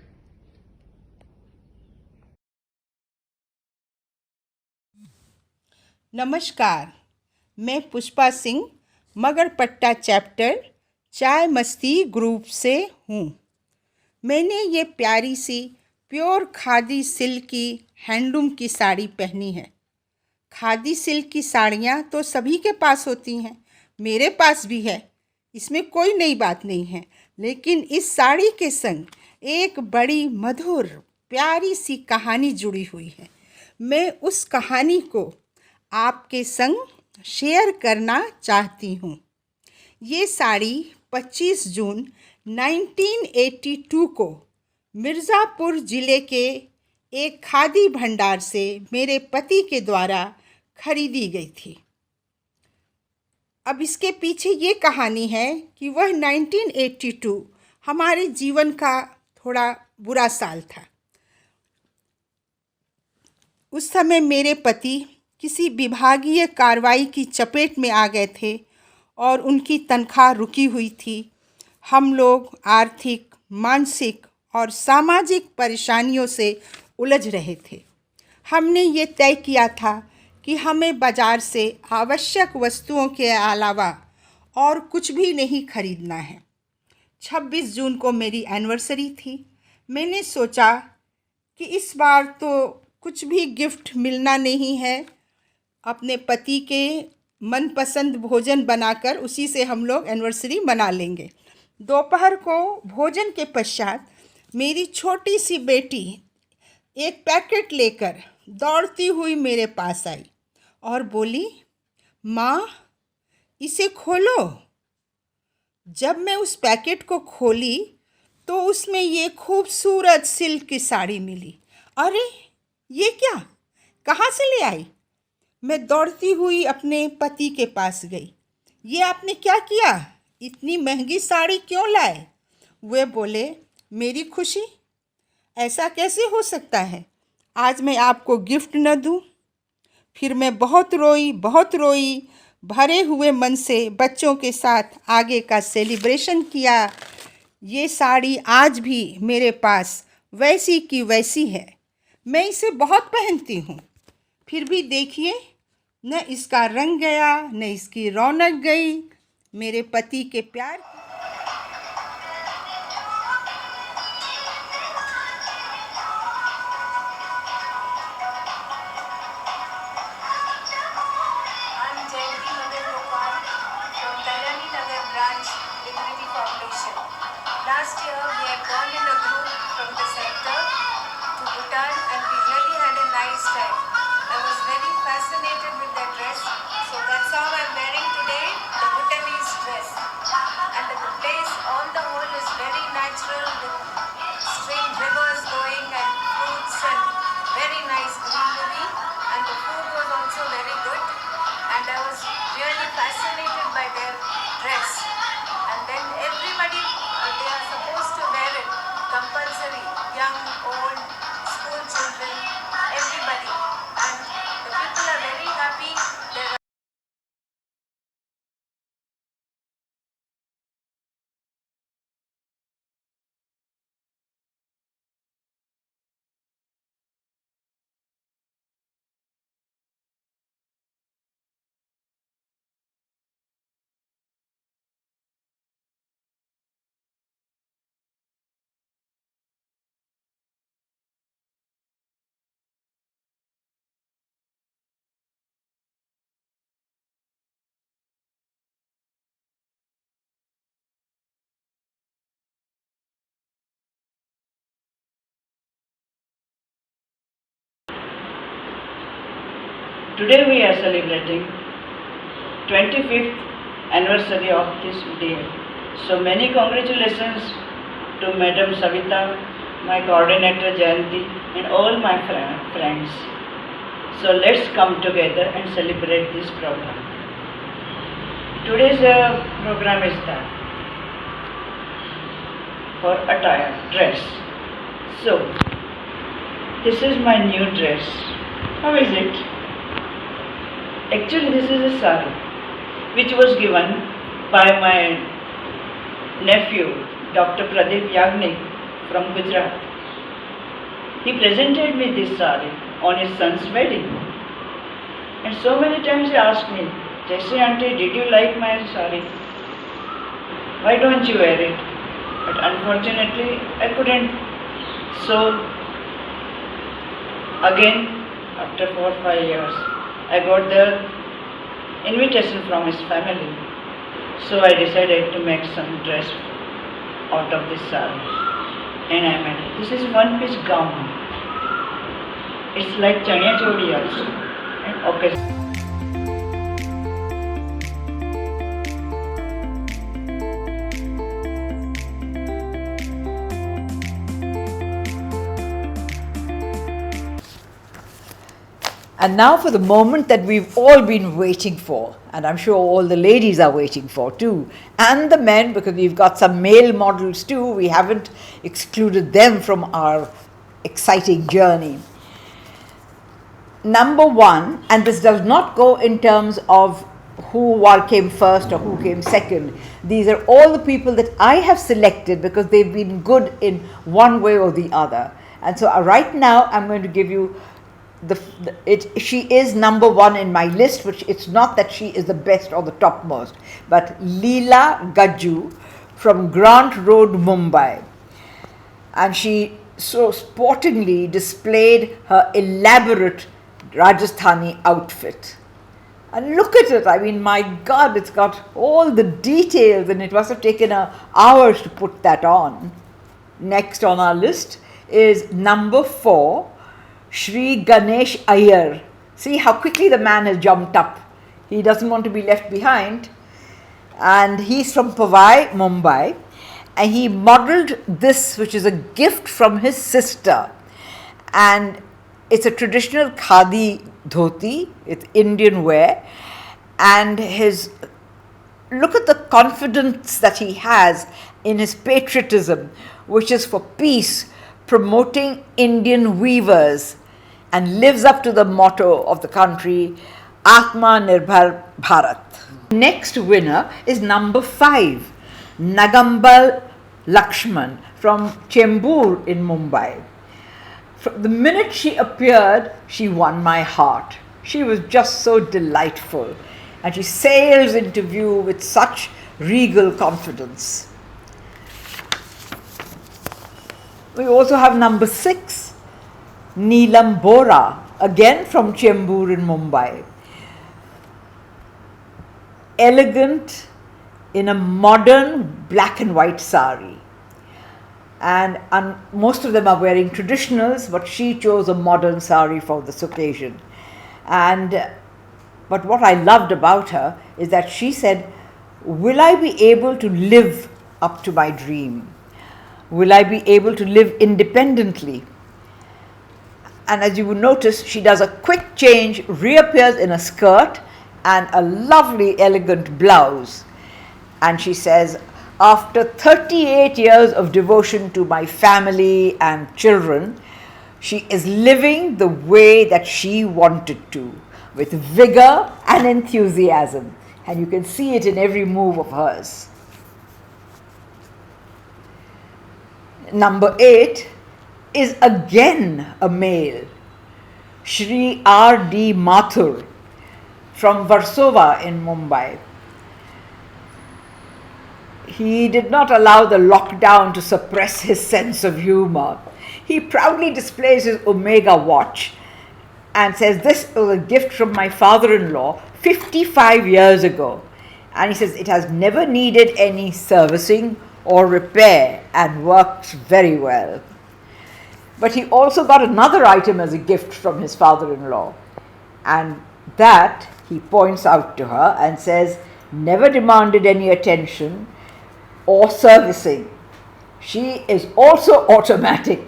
नमस्कार, मैं Pushpa Singh Magarpatta chapter चाय मस्ती group से हूँ। मैंने ये प्यारी सी pure khadi silk की हैंडलूम की साड़ी पहनी है। खादी सिल्क की साड़ियाँ तो सभी के पास होती हैं, मेरे पास भी है, इसमें कोई नई बात नहीं है। लेकिन इस साड़ी के संग एक बड़ी मधुर प्यारी सी कहानी जुड़ी हुई है। मैं उस कहानी को आपके संग शेयर करना चाहती हूँ। ये साड़ी 25 जून 1982 को मिर्ज़ापुर ज़िले के एक खादी भंडार से मेरे पति के द्वारा खरीदी गई थी। अब इसके पीछे ये कहानी है कि वह 1982 हमारे जीवन का थोड़ा बुरा साल था। उस समय मेरे पति किसी विभागीय कार्रवाई की चपेट में आ गए थे और उनकी तनख्वाह रुकी हुई थी। हम लोग आर्थिक, मानसिक और सामाजिक परेशानियों से उलझ रहे थे। हमने ये तय किया था कि हमें बाज़ार से आवश्यक वस्तुओं के अलावा और कुछ भी नहीं खरीदना है। 26 जून को मेरी एनिवर्सरी थी। मैंने सोचा कि इस बार तो कुछ भी गिफ्ट मिलना नहीं है, अपने पति के मनपसंद भोजन बनाकर उसी से हम लोग एनिवर्सरी मना लेंगे। दोपहर को भोजन के पश्चात मेरी छोटी सी बेटी एक पैकेट लेकर दौड़ती हुई मेरे पास आई और बोली, माँ इसे खोलो। जब मैं उस पैकेट को खोली तो उसमें ये खूबसूरत सिल्क की साड़ी मिली। अरे ये क्या, कहाँ से ले आई? मैं दौड़ती हुई अपने पति के पास गई। ये आपने क्या किया? इतनी महंगी साड़ी क्यों लाए? वे बोले, मेरी खुशी, ऐसा कैसे हो सकता है, आज मैं आपको गिफ्ट न दूं। फिर मैं बहुत रोई, भरे हुए मन से बच्चों के साथ आगे का सेलिब्रेशन किया। ये साड़ी आज भी मेरे पास वैसी की वैसी है, मैं इसे बहुत पहनती हूँ। फिर भी देखिए, न इसका रंग गया, न इसकी रौनक गई। मेरे पति के प्यार I'm telling you Last year we had gone in a group from the center to Bhutan and we really had a nice time. I was very fascinated with their dress, so that's how I'm wearing today, the Bhutanese dress. And the place on the whole is very natural with stream rivers going and fruits and very nice greenery, and the food was also very good, and I was really fascinated by their dress. And then everybody, they are supposed to wear it, compulsory, young, old, school children, everybody. And the people are very happy. There are Today we are celebrating 25th anniversary of this day. So many congratulations to Madam Savita, my coordinator Jayanti and all my friends. So let's come together and celebrate this program. Today's program is that for attire, dress. So this is my new dress. How is it? Actually, this is a sari which was given by my nephew, Dr. Pradeep Yagnik from Gujarat. He presented me this sari on his son's wedding. And so many times he asked me, Jesse auntie, did you like my sari? Why don't you wear it? But unfortunately, I couldn't. So, again, after 4 or 5 years, I got the invitation from his family. So I decided to make some dress out of this sari. And I made it. This is one piece gown. It's like chaniya chodi also. And okay. And now for the moment that we've all been waiting for, and I'm sure all the ladies are waiting for too, and the men, because we've got some male models too, we haven't excluded them from our exciting journey. Number one, and this does not go in terms of who came first or who came second. These are all the people that I have selected because they've been good in one way or the other. And so right now I'm going to give you she is number one in my list, which it's not that she is the best or the topmost, but Leela Gajju from Grant Road, Mumbai. And she so sportingly displayed her elaborate Rajasthani outfit. And look at it, I mean, my God, it's got all the details and it must have taken hours to put that on. Next on our list is number 4, Shri Ganesh Iyer. See how quickly the man has jumped up. He doesn't want to be left behind. And he's from Powai, Mumbai. And he modeled this, which is a gift from his sister. And it's a traditional khadi dhoti. It's Indian wear. And look at the confidence that he has in his patriotism, which is for peace, promoting Indian weavers, and lives up to the motto of the country, Atma Nirbhar Bharat. Next winner is number 5, Nagambal Lakshman from Chembur in Mumbai. From the minute she appeared, she won my heart. She was just so delightful, and she sails into view with such regal confidence. We also have number 6, Neelam Bora, again from Chembur in Mumbai. Elegant in a modern black and white sari. and most of them are wearing traditionals, but she chose a modern sari for this occasion. But what I loved about her is that she said, will I be able to live up to my dream? Will I be able to live independently? And as you will notice, she does a quick change, reappears in a skirt and a lovely, elegant blouse. And she says, after 38 years of devotion to my family and children, she is living the way that she wanted to, with vigor and enthusiasm. And you can see it in every move of hers. Number 8 is again a male, Shri R.D. Mathur from Versova in Mumbai. He did not allow the lockdown to suppress his sense of humor. He proudly displays his Omega watch and says, this was a gift from my father-in-law 55 years ago. And he says, it has never needed any servicing or repair and works very well. But he also got another item as a gift from his father-in-law, and that he points out to her and says, never demanded any attention or servicing. She is also automatic.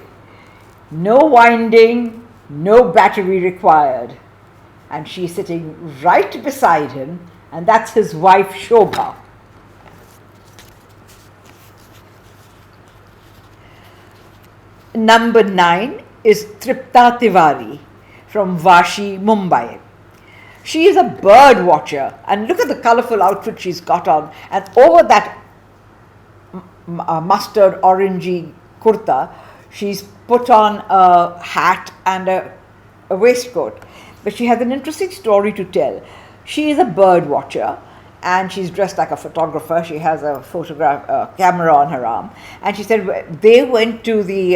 No winding, no battery required. And she's sitting right beside him, and that's his wife Shobha. Number 9 is Tripta Tiwari from Vashi, Mumbai. She is a bird watcher, and look at the colorful outfit she's got on, and over that mustard orangey kurta, she's put on a hat and a waistcoat. But she has an interesting story to tell. She is a bird watcher, and she's dressed like a photographer. She has a camera on her arm. And she said they went to the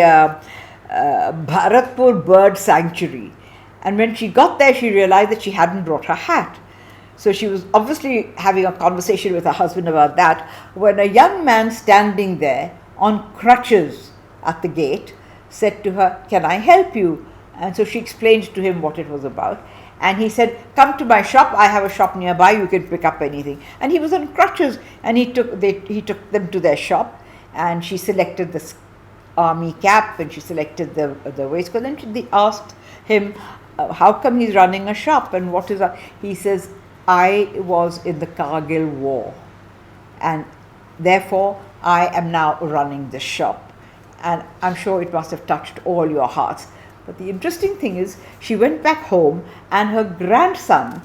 Bharatpur Bird Sanctuary. And when she got there, she realized that she hadn't brought her hat. So she was obviously having a conversation with her husband about that, when a young man standing there on crutches at the gate said to her, can I help you? And so she explained to him what it was about. And he said, come to my shop, I have a shop nearby, you can pick up anything. And he was on crutches, and he took them to their shop, and she selected this army cap, and she selected the waistcoat, and they asked him, how come he's running a shop, and what is that? He says, I was in the Kargil war, and therefore I am now running this shop. And I'm sure it must have touched all your hearts. But the interesting thing is, she went back home, and her grandson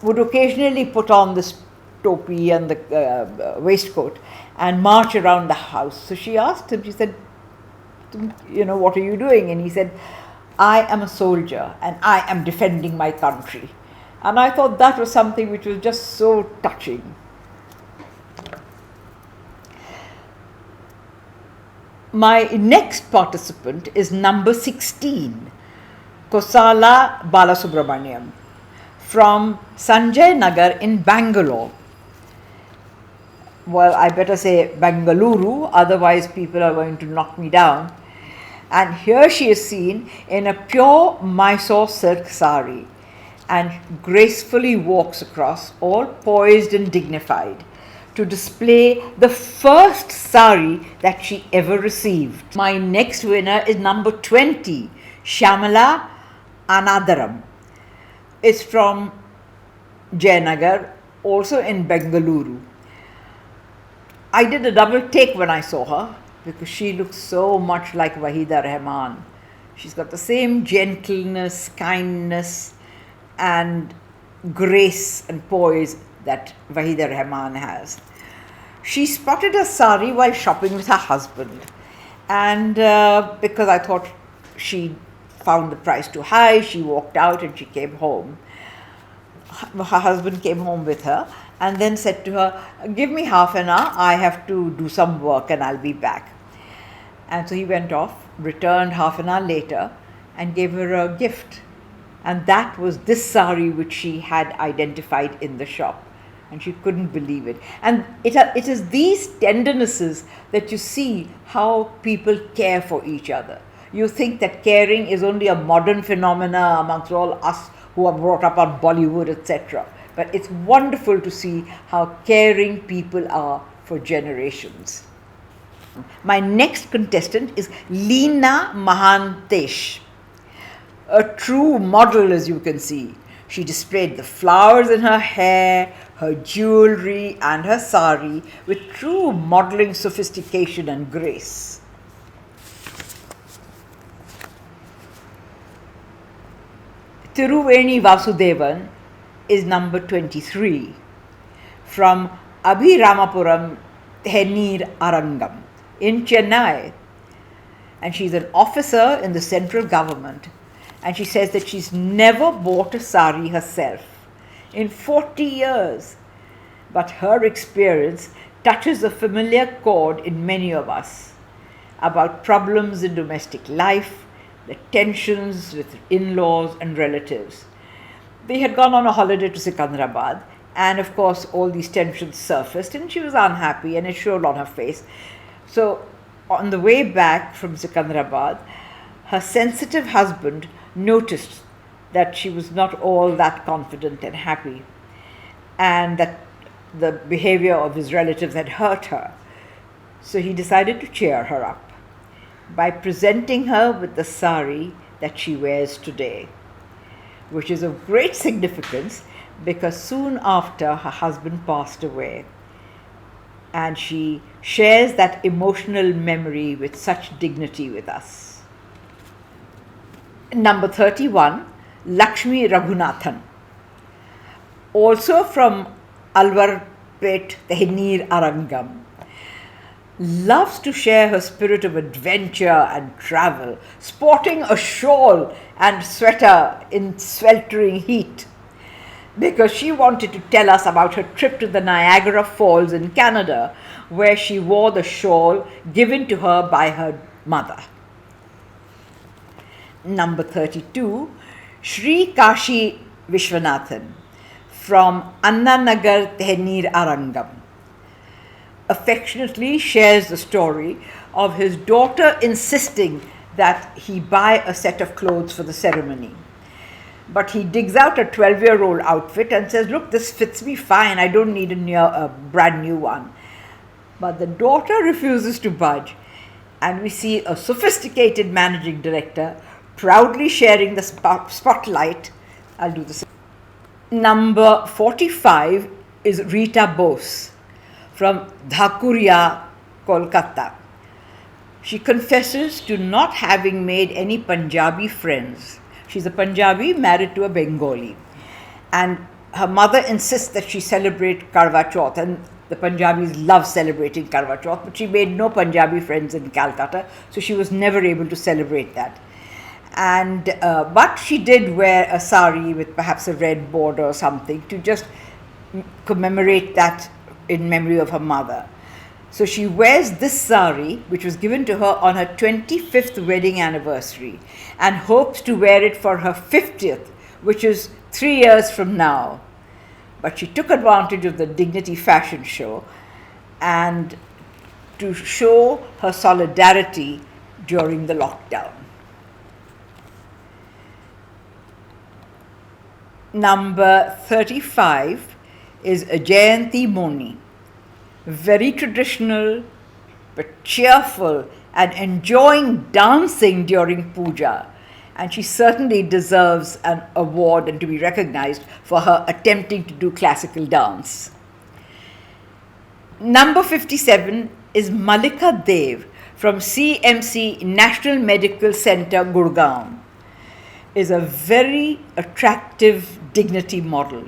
would occasionally put on this topi and the waistcoat and march around the house. So she asked him, she said, what are you doing? And he said, I am a soldier and I am defending my country. And I thought that was something which was just so touching. My next participant is number 16, Kosala Balasubramaniam from Sanjay Nagar in Bangalore. Well, I better say Bengaluru, otherwise people are going to knock me down. And here she is seen in a pure Mysore silk sari and gracefully walks across, all poised and dignified, to display the first sari that she ever received. My next winner is number 20, Shamala Anadaram. It's from Jayanagar, also in Bengaluru. I did a double take when I saw her, because she looks so much like Wahida Rahman. She's got the same gentleness, kindness, and grace and poise that Wahida Rahman has. She spotted a sari while shopping with her husband, and because I thought she found the price too high, she walked out and she came home. Her husband came home with her and then said to her, give me half an hour, I have to do some work and I'll be back. And so he went off, returned half an hour later and gave her a gift. And that was this sari which she had identified in the shop. and she couldn't believe it. And it is these tendernesses that you see how people care for each other. You think that caring is only a modern phenomena amongst all us who are brought up on Bollywood, etc. But it's wonderful to see how caring people are for generations. My next contestant is Leena Mahantesh, a true model, as you can see. She displayed the flowers in her hair, her jewelry, and her sari with true modeling sophistication and grace. Tiruveni Vasudevan is number 23 from Abhiramapuram, Thenir Arangam in Chennai. And she's an officer in the central government. And she says that she's never bought a sari herself in 40 years. But her experience touches a familiar chord in many of us about problems in domestic life, the tensions with in-laws and relatives. They had gone on a holiday to Sikandrabad, and of course all these tensions surfaced, and she was unhappy, and it showed on her face. So on the way back from Sikandrabad, her sensitive husband noticed that she was not all that confident and happy, and that the behavior of his relatives had hurt her. So he decided to cheer her up by presenting her with the sari that she wears today, which is of great significance because soon after her husband passed away, and she shares that emotional memory with such dignity with us. Number 31, Lakshmi Raghunathan, also from Alwarpet, Thenir Arangam, loves to share her spirit of adventure and travel, sporting a shawl and sweater in sweltering heat, because she wanted to tell us about her trip to the Niagara Falls in Canada, where she wore the shawl given to her by her mother. Number 32, Sri Kashi Vishwanathan from Annanagar, Thenir Arangam, affectionately shares the story of his daughter insisting that he buy a set of clothes for the ceremony. But he digs out a 12-year-old outfit and says, "Look, this fits me fine. I don't need a brand new one." But the daughter refuses to budge, and we see a sophisticated managing director proudly sharing the spotlight. I'll do this. Number 45 is Rita Bose from Dhakuria, Kolkata. She confesses to not having made any Punjabi friends. She's a Punjabi married to a Bengali, and her mother insists that she celebrate Karwa Chauth, and the Punjabis love celebrating Karwa Chauth, but she made no Punjabi friends in Calcutta, so she was never able to celebrate that. And but she did wear a sari with perhaps a red border or something to just commemorate that in memory of her mother. So she wears this sari, which was given to her on her 25th wedding anniversary, and hopes to wear it for her 50th, which is 3 years from now. But she took advantage of the Dignity fashion show and to show her solidarity during the lockdown. Number 35 is Jayanti Moni, very traditional but cheerful and enjoying dancing during puja, and she certainly deserves an award and to be recognized for her attempting to do classical dance. Number 57 is Malika Dev from CMC National Medical Center, Gurgaon, is a very attractive dignity model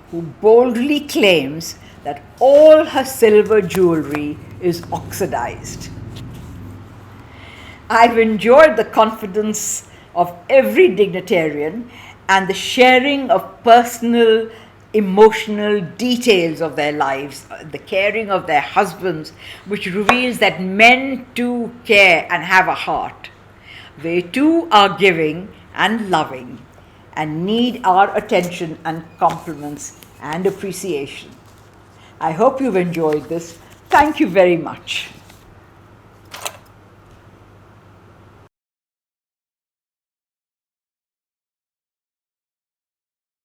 who boldly claims that all her silver jewelry is oxidized. I've enjoyed the confidence of every dignitarian and the sharing of personal, emotional details of their lives, the caring of their husbands, which reveals that men too care and have a heart. They too are giving and loving and need our attention and compliments and appreciation. I hope you've enjoyed this. Thank you very much.